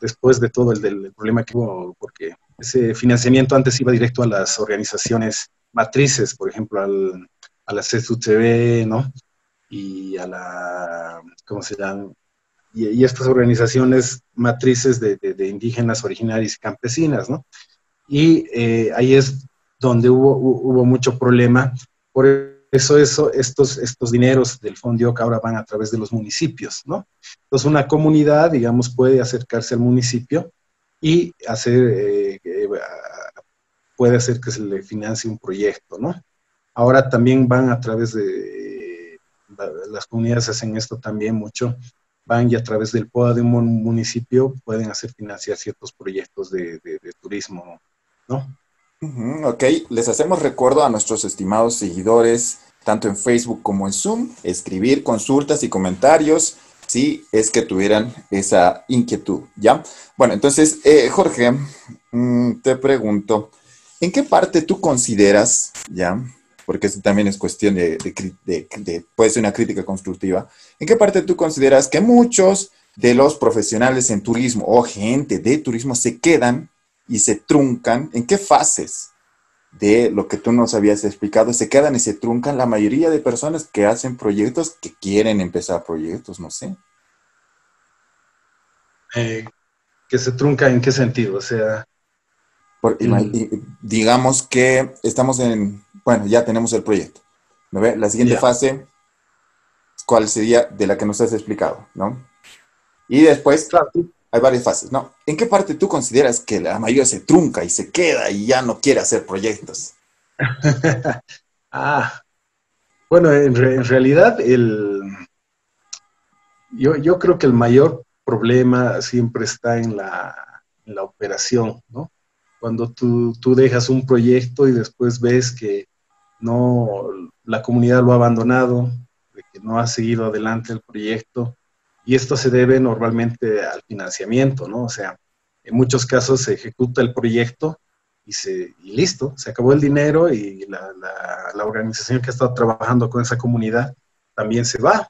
Después de todo el problema que hubo, porque ese financiamiento antes iba directo a las organizaciones matrices, por ejemplo, a la CSUTV, ¿no? Y a la, ¿cómo se llama? Y estas organizaciones matrices de indígenas originarias y campesinas, ¿no? Y ahí es donde hubo mucho problema. Por eso estos dineros del Fondioc ahora van a través de los municipios, ¿no? Entonces una comunidad, digamos, puede acercarse al municipio y puede hacer que se le financie un proyecto, ¿no? Ahora también van a través las comunidades hacen esto también mucho, van y a través del POA de un municipio pueden hacer financiar ciertos proyectos de turismo, ¿no? Ok, les hacemos recuerdo a nuestros estimados seguidores, tanto en Facebook como en Zoom, escribir consultas y comentarios si es que tuvieran esa inquietud, ¿ya? Bueno, entonces, Jorge, te pregunto, ¿en qué parte tú consideras, ya? Porque esto también es cuestión puede ser una crítica constructiva, ¿en qué parte tú consideras que muchos de los profesionales en turismo o gente de turismo se quedan y se truncan? ¿En qué fases de lo que tú nos habías explicado se quedan y se truncan la mayoría de personas que hacen proyectos, que quieren empezar proyectos, no sé? Eh, que se trunca en qué sentido, o sea, el, Digamos que bueno, ya tenemos el proyecto, ¿no ve? La siguiente ya, fase, cuál sería de la que nos has explicado, ¿no? Y después Claro. hay varias fases, ¿no? ¿En qué parte tú consideras que la mayoría se trunca y se queda y ya no quiere hacer proyectos? Ah, bueno, en realidad yo creo que el mayor problema siempre está en la operación, ¿no? Cuando tú dejas un proyecto y después ves que no, la comunidad lo ha abandonado, de que no ha seguido adelante el proyecto, y esto se debe normalmente al financiamiento, ¿no? O sea, en muchos casos se ejecuta el proyecto y listo, se acabó el dinero y la organización que ha estado trabajando con esa comunidad también se va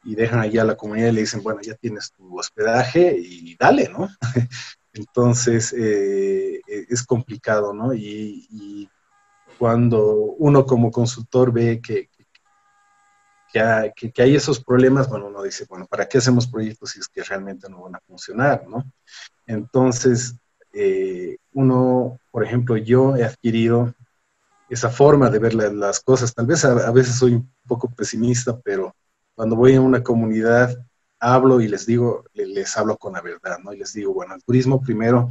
y dejan allá a la comunidad y le dicen, bueno, ya tienes tu hospedaje y dale, ¿no? Entonces, es complicado, ¿no? Y cuando uno como consultor ve que hay esos problemas, bueno, uno dice, bueno, ¿para qué hacemos proyectos si es que realmente no van a funcionar, ¿no? Entonces, uno, por ejemplo, yo he adquirido esa forma de ver las cosas. Tal vez a veces soy un poco pesimista, pero cuando voy a una comunidad, hablo y les digo, les hablo con la verdad, ¿no? Y les digo, bueno, el turismo primero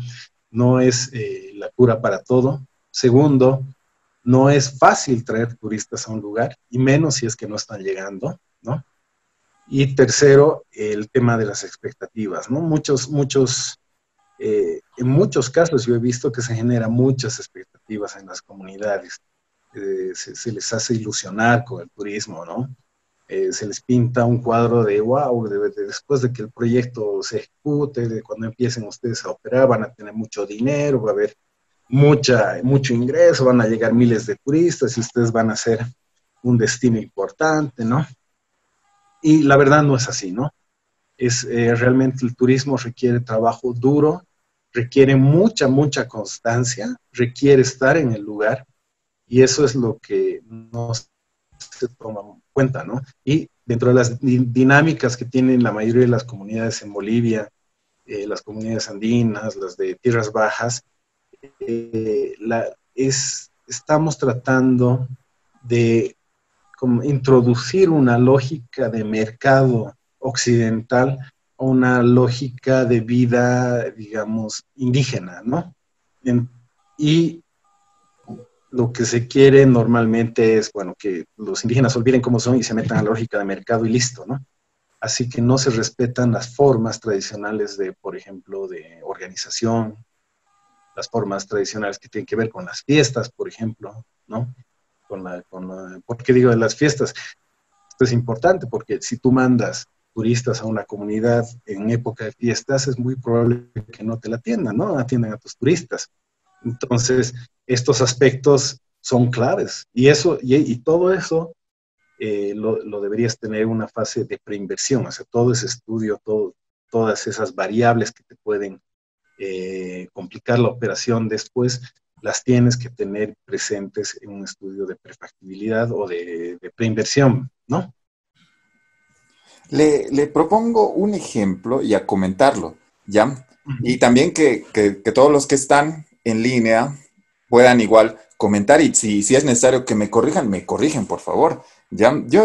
no es la cura para todo. Segundo, no es fácil traer turistas a un lugar, y menos si es que no están llegando, ¿no? Y tercero, el tema de las expectativas, ¿no? En muchos casos yo he visto que se generan muchas expectativas en las comunidades. Se les hace ilusionar con el turismo, ¿no? Se les pinta un cuadro de wow, después de que el proyecto se ejecute, de cuando empiecen ustedes a operar, van a tener mucho dinero, va a haber mucho ingreso, van a llegar miles de turistas y ustedes van a ser un destino importante, ¿no? Y la verdad no es así, ¿no? Realmente el turismo requiere trabajo duro, requiere mucha constancia, requiere estar en el lugar, y eso es lo que no se toma en cuenta, ¿no? Y dentro de las dinámicas que tienen la mayoría de las comunidades en Bolivia, las comunidades andinas, las de tierras bajas, estamos tratando de como introducir una lógica de mercado occidental a una lógica de vida, digamos, indígena, ¿no? Y lo que se quiere normalmente es, bueno, que los indígenas olviden cómo son y se metan a la lógica de mercado y listo, ¿no? Así que no se respetan las formas tradicionales de, por ejemplo, de organización, las formas tradicionales que tienen que ver con las fiestas, por ejemplo, ¿no? ¿Por qué digo de las fiestas? Esto es importante porque si tú mandas turistas a una comunidad en época de fiestas, es muy probable que no te la atiendan, ¿no? Atiendan a tus turistas. Entonces, estos aspectos son claves y todo eso lo deberías tener una fase de preinversión, o sea, todo ese estudio, todas esas variables que te pueden complicar la operación después, las tienes que tener presentes en un estudio de prefactibilidad o de preinversión, ¿no? Le propongo un ejemplo y a comentarlo, ¿ya? Uh Y -huh. también que todos los que están en línea puedan igual comentar y si es necesario que me corrigen, por favor, ¿ya? Yo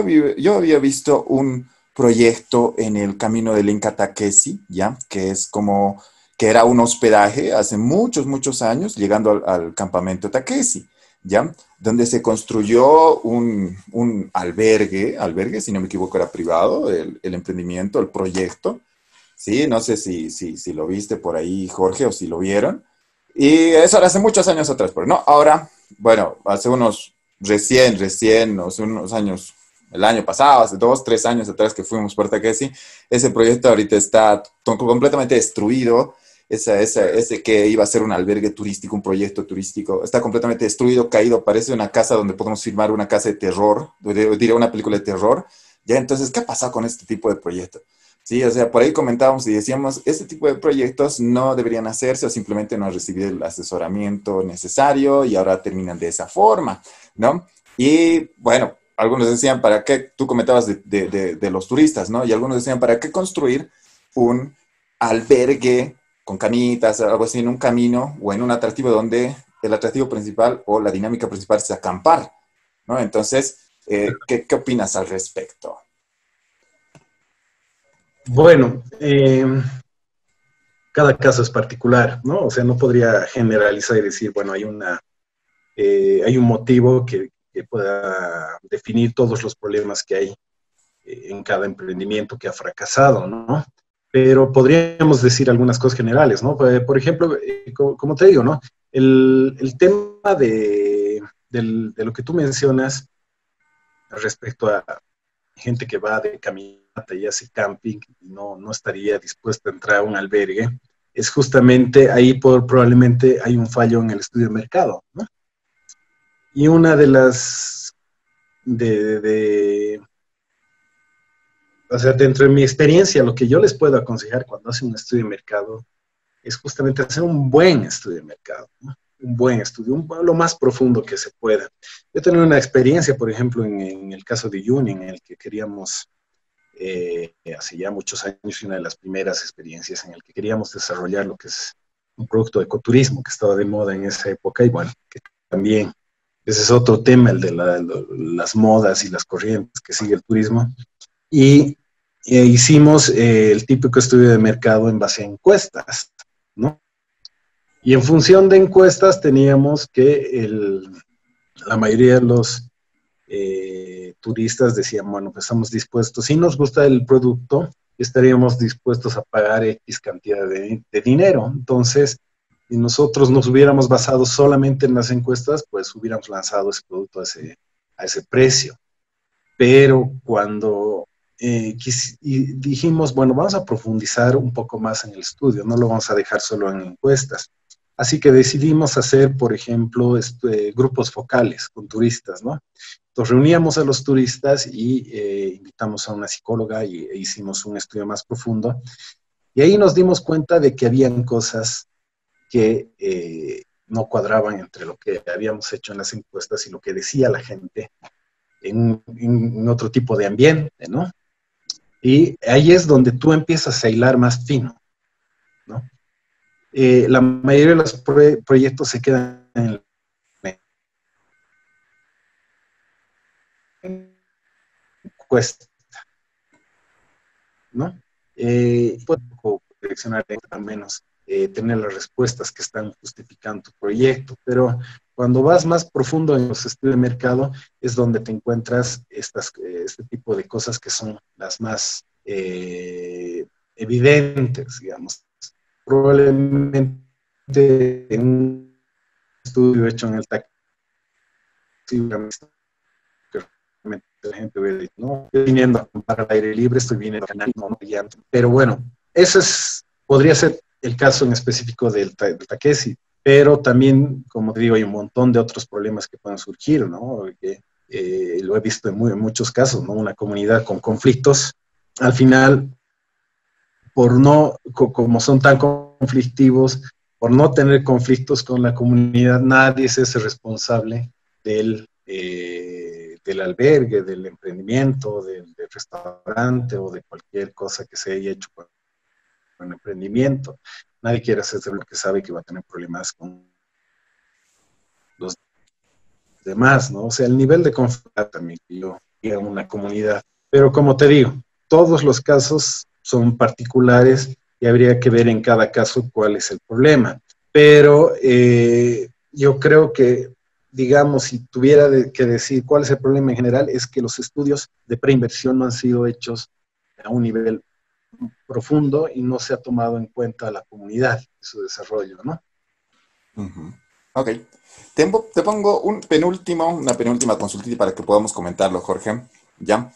había visto un proyecto en el camino del Inca Taquesi, ¿ya? Que es como, que era un hospedaje hace muchos años, llegando al campamento Taquesi, ¿ya? Donde se construyó un albergue, si no me equivoco, era privado, el emprendimiento, el proyecto, ¿sí? No sé si lo viste por ahí, Jorge, o si lo vieron. Y eso era hace muchos años atrás, pero no, ahora, bueno, hace hace unos años, el año pasado, hace 2, 3 años atrás que fuimos por Taquesi, ese proyecto ahorita está completamente destruido. Ese que iba a ser un albergue turístico, un proyecto turístico, está completamente destruido, caído, parece una casa donde podemos filmar una casa de terror, diría una película de terror. Ya, entonces, ¿qué ha pasado con este tipo de proyectos? Sí, o sea, por ahí comentábamos y decíamos, este tipo de proyectos no deberían hacerse o simplemente no han recibido el asesoramiento necesario y ahora terminan de esa forma, ¿no? Y bueno, algunos decían, ¿para qué? Tú comentabas de los turistas, ¿no? Y algunos decían, ¿para qué construir un albergue con camitas, algo así, en un camino o en un atractivo donde el atractivo principal o la dinámica principal es acampar, ¿no? Entonces, ¿qué opinas al respecto? Bueno, cada caso es particular, ¿no? O sea, no podría generalizar y decir, bueno, hay un motivo que pueda definir todos los problemas que hay en cada emprendimiento que ha fracasado, ¿no? Pero podríamos decir algunas cosas generales, ¿no? Por ejemplo, como te digo, ¿no? El tema de lo que tú mencionas respecto a gente que va de caminata y hace camping y no estaría dispuesta a entrar a un albergue, es justamente ahí probablemente hay un fallo en el estudio de mercado, ¿no? Y una de las, de, o sea, dentro de mi experiencia, lo que yo les puedo aconsejar cuando hacen un estudio de mercado es justamente hacer un buen estudio de mercado, ¿no? Un buen estudio, lo más profundo que se pueda. Yo tengo una experiencia, por ejemplo, en el caso de Uni, en el que queríamos, hace ya muchos años, y una de las primeras experiencias en el que queríamos desarrollar lo que es un producto de ecoturismo que estaba de moda en esa época, y bueno, que también ese es otro tema, el de las modas y las corrientes que sigue el turismo. Y hicimos el típico estudio de mercado en base a encuestas, ¿no? Y en función de encuestas teníamos que la mayoría de los turistas decían, bueno, pues estamos dispuestos, si nos gusta el producto, estaríamos dispuestos a pagar X cantidad de dinero. Entonces, si nosotros nos hubiéramos basado solamente en las encuestas, pues hubiéramos lanzado ese producto a ese precio. Pero cuando y dijimos, bueno, vamos a profundizar un poco más en el estudio, no lo vamos a dejar solo en encuestas. Así que decidimos hacer, por ejemplo, grupos focales con turistas, ¿no? Entonces reuníamos a los turistas y invitamos a una psicóloga e hicimos un estudio más profundo. Y ahí nos dimos cuenta de que habían cosas que no cuadraban entre lo que habíamos hecho en las encuestas y lo que decía la gente en otro tipo de ambiente, ¿no? Y ahí es donde tú empiezas a hilar más fino, ¿no? La mayoría de los proyectos se quedan en la encuesta, ¿no? Puedo direccionar al menos tener las respuestas que están justificando tu proyecto, pero cuando vas más profundo en los estudios de mercado es donde te encuentras este tipo de cosas que son las más evidentes, digamos. Probablemente en un estudio hecho en el taxi, la gente ve, no estoy viniendo a comprar al aire libre, estoy viniendo a ganar, no, pero bueno, ese podría ser el caso en específico del taquesi, pero también, como te digo, hay un montón de otros problemas que pueden surgir, ¿no? Que, lo he visto en muchos casos, ¿no? Una comunidad con conflictos, al final, por no, como son tan conflictivos, por no tener conflictos con la comunidad, nadie se hace responsable del albergue, del emprendimiento, del restaurante o de cualquier cosa que se haya hecho con emprendimiento. Nadie quiere hacerse lo que sabe que va a tener problemas con los demás, ¿no? O sea, el nivel de conflicto también que yo diga una comunidad. Pero como te digo, todos los casos son particulares y habría que ver en cada caso cuál es el problema. Pero yo creo que, digamos, si tuviera que decir cuál es el problema en general, es que los estudios de preinversión no han sido hechos a un nivel profundo y no se ha tomado en cuenta a la comunidad y su desarrollo, ¿no? Ujú. Ok. Te pongo una penúltima consultita para que podamos comentarlo, Jorge. ¿Ya?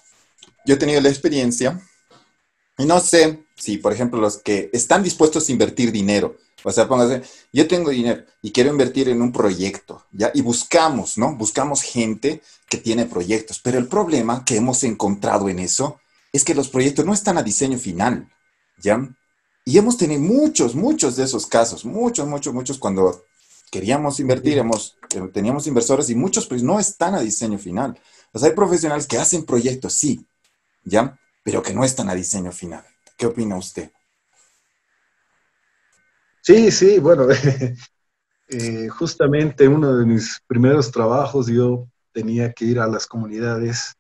Yo he tenido la experiencia y no sé si, por ejemplo, los que están dispuestos a invertir dinero, o sea, póngase, yo tengo dinero y quiero invertir en un proyecto, ¿ya? Y buscamos, ¿no? Buscamos gente que tiene proyectos, pero el problema que hemos encontrado en eso es que los proyectos no están a diseño final, ¿ya? Y hemos tenido muchos de esos casos, muchos, cuando queríamos invertir, teníamos inversores y muchos pues no están a diseño final. O sea, hay profesionales que hacen proyectos, sí, ¿ya? Pero que no están a diseño final. ¿Qué opina usted? Sí, sí, bueno, justamente uno de mis primeros trabajos yo tenía que ir a las comunidades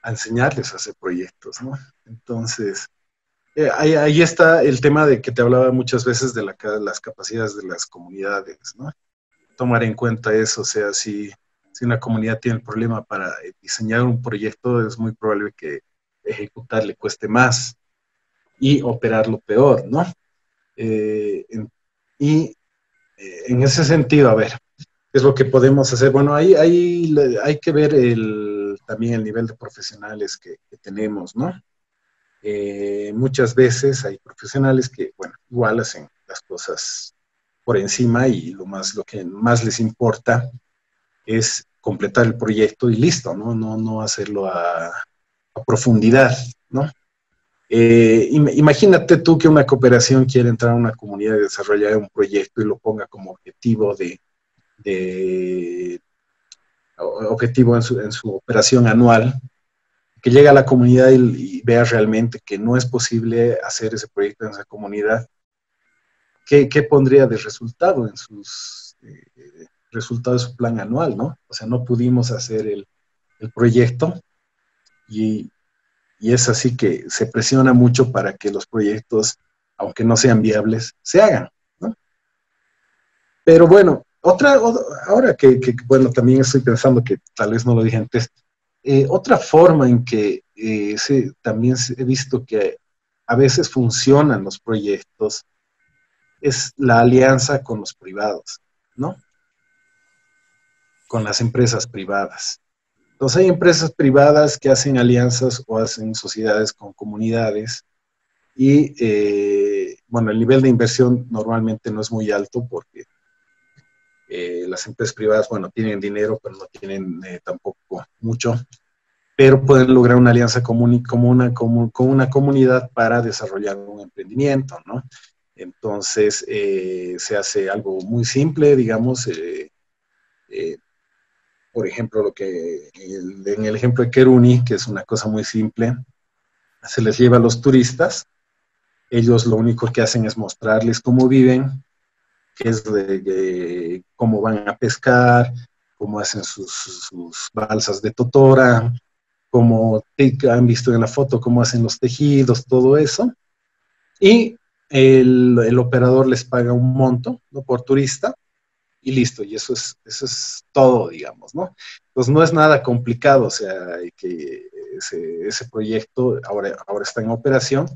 a enseñarles a hacer proyectos, ¿no? Entonces, ahí está el tema de que te hablaba muchas veces de las capacidades de las comunidades, ¿no? Tomar en cuenta eso, o sea, si una comunidad tiene el problema para diseñar un proyecto, es muy probable que ejecutar le cueste más y operarlo peor, ¿no? Eh, en, y en ese sentido, a ver, ¿qué es lo que podemos hacer? Bueno, hay que ver también el nivel de profesionales que tenemos, ¿no? Muchas veces hay profesionales que, bueno, igual hacen las cosas por encima y lo que más les importa es completar el proyecto y listo, ¿no? No hacerlo a profundidad, ¿no? Imagínate tú que una cooperación quiere entrar a una comunidad y desarrollar un proyecto y lo ponga como objetivo de objetivo en su operación anual, que llegue a la comunidad y vea realmente que no es posible hacer ese proyecto en esa comunidad. ¿Qué pondría de resultado en sus resultados de su plan anual, ¿no? O sea, no pudimos hacer el proyecto y, y es así que se presiona mucho para que los proyectos, aunque no sean viables, se hagan, ¿no? Pero bueno, ahora bueno, también estoy pensando que tal vez no lo dije antes, otra forma en que también he visto que a veces funcionan los proyectos es la alianza con los privados, ¿no? Con las empresas privadas. Entonces hay empresas privadas que hacen alianzas o hacen sociedades con comunidades y, bueno, el nivel de inversión normalmente no es muy alto porque las empresas privadas, bueno, tienen dinero, pero no tienen tampoco mucho, pero pueden lograr una alianza común con una comunidad para desarrollar un emprendimiento, ¿no? Entonces, se hace algo muy simple, digamos, eh, por ejemplo, en el ejemplo de Keruni, que es una cosa muy simple, se les lleva a los turistas, ellos lo único que hacen es mostrarles cómo viven, qué es cómo van a pescar, cómo hacen sus balsas de totora, cómo han visto en la foto, cómo hacen los tejidos, todo eso, y el operador les paga un monto, ¿no? Por turista, y listo, y eso es todo, digamos, ¿no? Entonces no es nada complicado, o sea, que ese proyecto ahora está en operación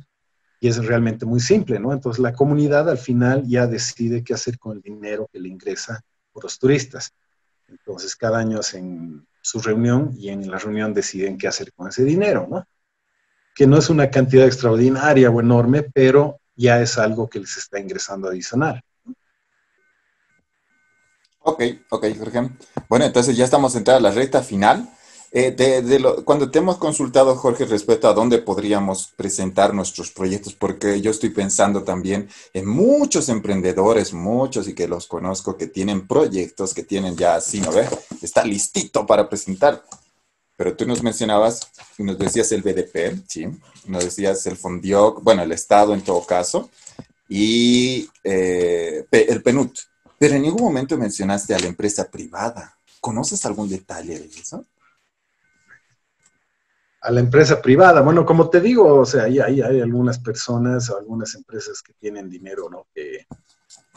y es realmente muy simple, ¿no? Entonces la comunidad al final ya decide qué hacer con el dinero que le ingresa por los turistas. Entonces cada año hacen su reunión y en la reunión deciden qué hacer con ese dinero, ¿no? Que no es una cantidad extraordinaria o enorme, pero ya es algo que les está ingresando adicional. Ok, ok, Jorge. Bueno, entonces ya estamos entrando a la recta final. Cuando te hemos consultado, Jorge, respecto a dónde podríamos presentar nuestros proyectos, porque yo estoy pensando también en muchos emprendedores, muchos y que los conozco, que tienen proyectos, que tienen ya así, ¿no ves? Está listito para presentar. Pero tú nos mencionabas, y nos decías el BDP, ¿sí? Nos decías el Fondioc, bueno, el Estado en todo caso, y el PNUD. Pero en ningún momento mencionaste a la empresa privada. ¿Conoces algún detalle de eso? A la empresa privada, bueno, como te digo, o sea, hay algunas personas o algunas empresas que tienen dinero, ¿no? Que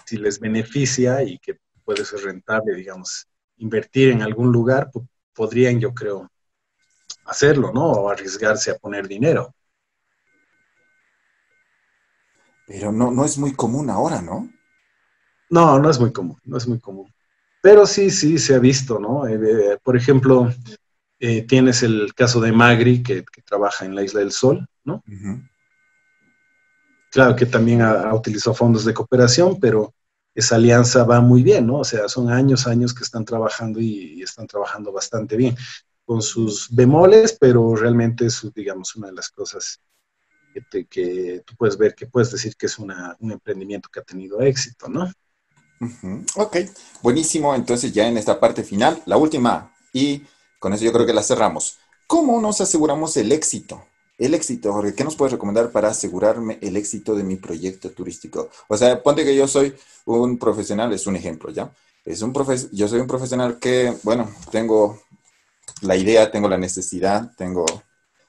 si les beneficia y que puede ser rentable, digamos, invertir en algún lugar, podrían, yo creo, hacerlo, ¿no? O arriesgarse a poner dinero. Pero no, no es muy común ahora, ¿no? No, no es muy común, no es muy común. Pero sí se ha visto, ¿no? Por ejemplo, tienes el caso de Magri, que trabaja en la Isla del Sol, ¿no? Ujú. Claro que también ha utilizado fondos de cooperación, pero esa alianza va muy bien, ¿no? O sea, son años que están trabajando y están trabajando bastante bien, con sus bemoles, pero realmente es, digamos, una de las cosas que tú puedes ver, que puedes decir que es un emprendimiento que ha tenido éxito, ¿no? Ujú. Ok, buenísimo. Entonces ya en esta parte final, la última, y con eso yo creo que la cerramos. ¿Cómo nos aseguramos el éxito? El éxito, Jorge, ¿qué nos puedes recomendar para asegurarme el éxito de mi proyecto turístico? O sea, ponte que yo soy un profesional, es un ejemplo, ¿ya? Yo soy un profesional que, bueno, tengo la idea, tengo la necesidad, tengo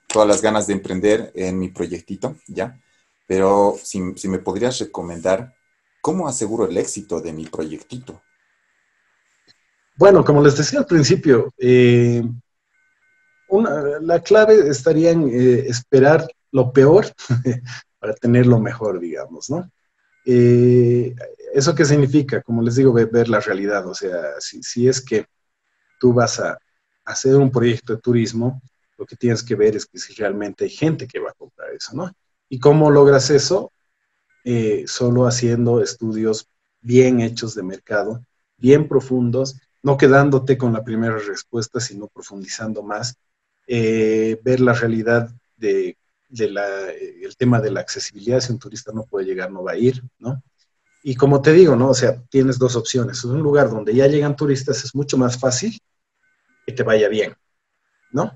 todas las ganas de emprender en mi proyectito, ¿ya? pero si me podrías recomendar, ¿cómo aseguro el éxito de mi proyectito? Bueno, como les decía al principio, la clave estaría en esperar lo peor para tener lo mejor, digamos, ¿no? Eh, ¿Eso qué significa? Como les digo, ver la realidad. O sea, si es que tú vas a hacer un proyecto de turismo, lo que tienes que ver es que si realmente hay gente que va a comprar eso, ¿no? ¿Y cómo logras eso? Solo haciendo estudios bien hechos de mercado, bien profundos, no quedándote con la primera respuesta, sino profundizando más, ver la realidad el tema de la accesibilidad, si un turista no puede llegar, no va a ir, ¿no? Y como te digo, ¿no? O sea, tienes dos opciones. En un lugar donde ya llegan turistas es mucho más fácil que te vaya bien, ¿no?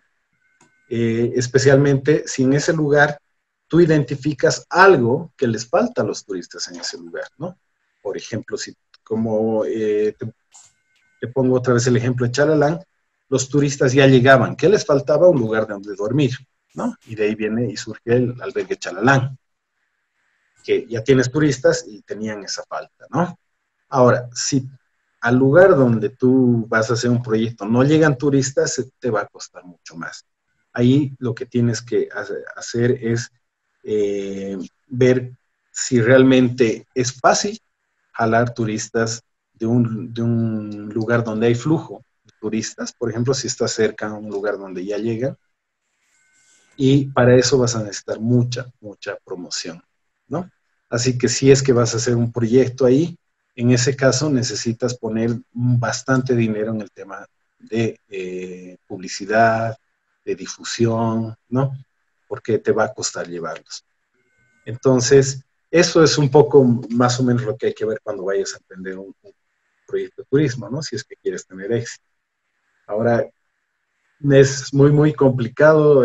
Especialmente si en ese lugar tú identificas algo que les falta a los turistas en ese lugar, ¿no? Por ejemplo, si como te pongo otra vez el ejemplo de Chalalán, los turistas ya llegaban, ¿qué les faltaba? Un lugar donde dormir, ¿no? Y de ahí viene y surge el albergue Chalalán, que ya tienes turistas y tenían esa falta, ¿no? Ahora, si al lugar donde tú vas a hacer un proyecto no llegan turistas, te va a costar mucho más. Ahí lo que tienes que hacer es ver si realmente es fácil jalar turistas de un lugar donde hay flujo de turistas, por ejemplo, si estás cerca a un lugar donde ya llegan, y para eso vas a necesitar mucha, mucha promoción, ¿no? Así que si es que vas a hacer un proyecto ahí, en ese caso necesitas poner bastante dinero en el tema de publicidad, de difusión, ¿no? Porque te va a costar llevarlos. Entonces, eso es un poco más o menos lo que hay que ver cuando vayas a emprender un proyecto de turismo, ¿no? Si es que quieres tener éxito. Ahora, es muy, muy complicado.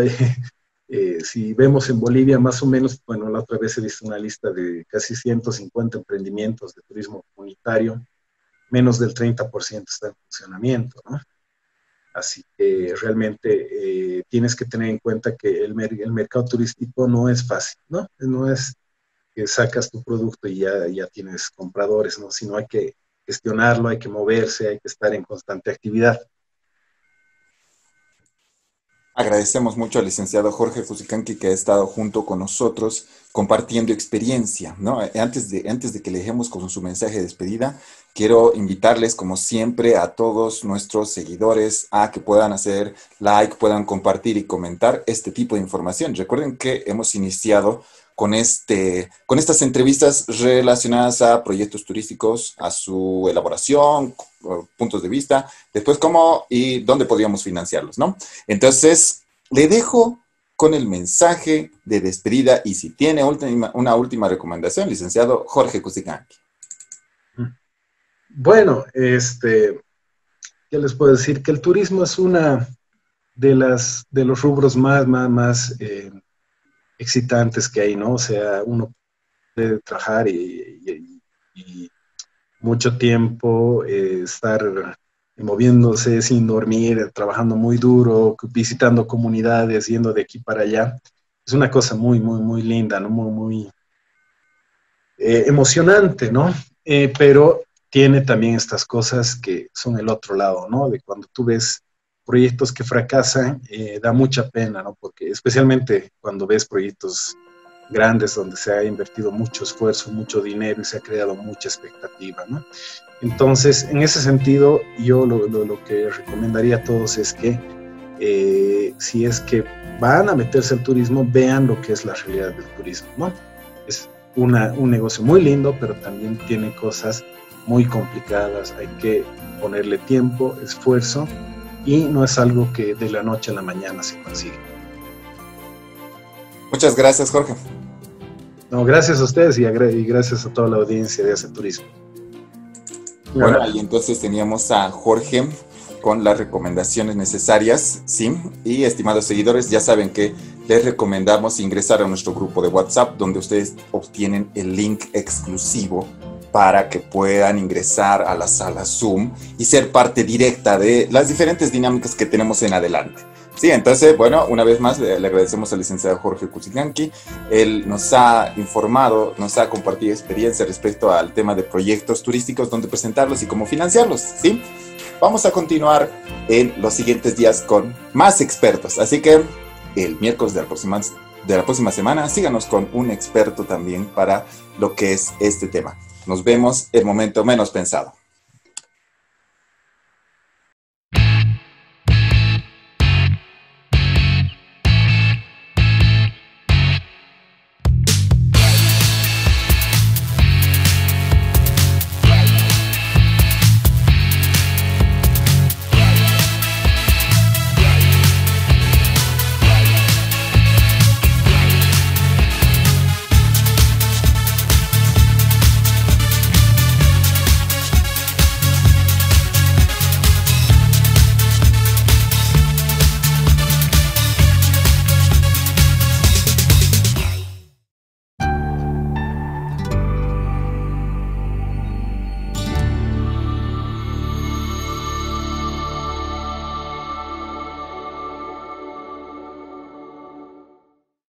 Si vemos en Bolivia, más o menos, bueno, la otra vez he visto una lista de casi 150 emprendimientos de turismo comunitario, menos del 30% está en funcionamiento, ¿no? Así que realmente tienes que tener en cuenta que el mercado turístico no es fácil, ¿no? No es que sacas tu producto y ya tienes compradores, ¿no? Sino hay que gestionarlo, hay que moverse, hay que estar en constante actividad. Agradecemos mucho al licenciado Jorge Fusicanqui que ha estado junto con nosotros compartiendo experiencia, ¿no? Antes de que le dejemos con su mensaje de despedida, quiero invitarles, como siempre, a todos nuestros seguidores a que puedan hacer like, puedan compartir y comentar este tipo de información. Recuerden que hemos iniciado con estas entrevistas relacionadas a proyectos turísticos, a su elaboración, puntos de vista, después cómo y dónde podríamos financiarlos, ¿no? Entonces, le dejo con el mensaje de despedida y si tiene una última recomendación, licenciado Jorge Cusicanqui. Bueno, ¿qué les puedo decir? Que el turismo es una de los rubros más excitantes que hay, ¿no? O sea, uno puede trabajar y mucho tiempo estar moviéndose sin dormir, trabajando muy duro, visitando comunidades, yendo de aquí para allá. Es una cosa muy, muy, muy linda, ¿no? Muy, muy emocionante, ¿no? Pero tiene también estas cosas que son el otro lado, ¿no? De cuando tú ves proyectos que fracasan, da mucha pena, ¿no? Porque especialmente cuando ves proyectos grandes donde se ha invertido mucho esfuerzo, mucho dinero y se ha creado mucha expectativa, ¿no? Entonces, en ese sentido, yo lo que recomendaría a todos es que si es que van a meterse al turismo, vean lo que es la realidad del turismo, ¿no? Es un negocio muy lindo, pero también tiene cosas muy complicadas, hay que ponerle tiempo, esfuerzo, y no es algo que de la noche a la mañana se consigue. Muchas gracias, Jorge. No, gracias a ustedes y gracias a toda la audiencia de Hace Turismo. Bueno, ahí entonces teníamos a Jorge con las recomendaciones necesarias, ¿sí? Y estimados seguidores, ya saben que les recomendamos ingresar a nuestro grupo de WhatsApp, donde ustedes obtienen el link exclusivo para que puedan ingresar a la sala Zoom y ser parte directa de las diferentes dinámicas que tenemos en adelante. Sí, entonces, bueno, una vez más le agradecemos al licenciado Jorge Cusicanqui. Él nos ha informado, nos ha compartido experiencia respecto al tema de proyectos turísticos, dónde presentarlos y cómo financiarlos, ¿sí? Vamos a continuar en los siguientes días con más expertos. Así que el miércoles de la próxima semana, síganos con un experto también para lo que es este tema. Nos vemos el momento menos pensado.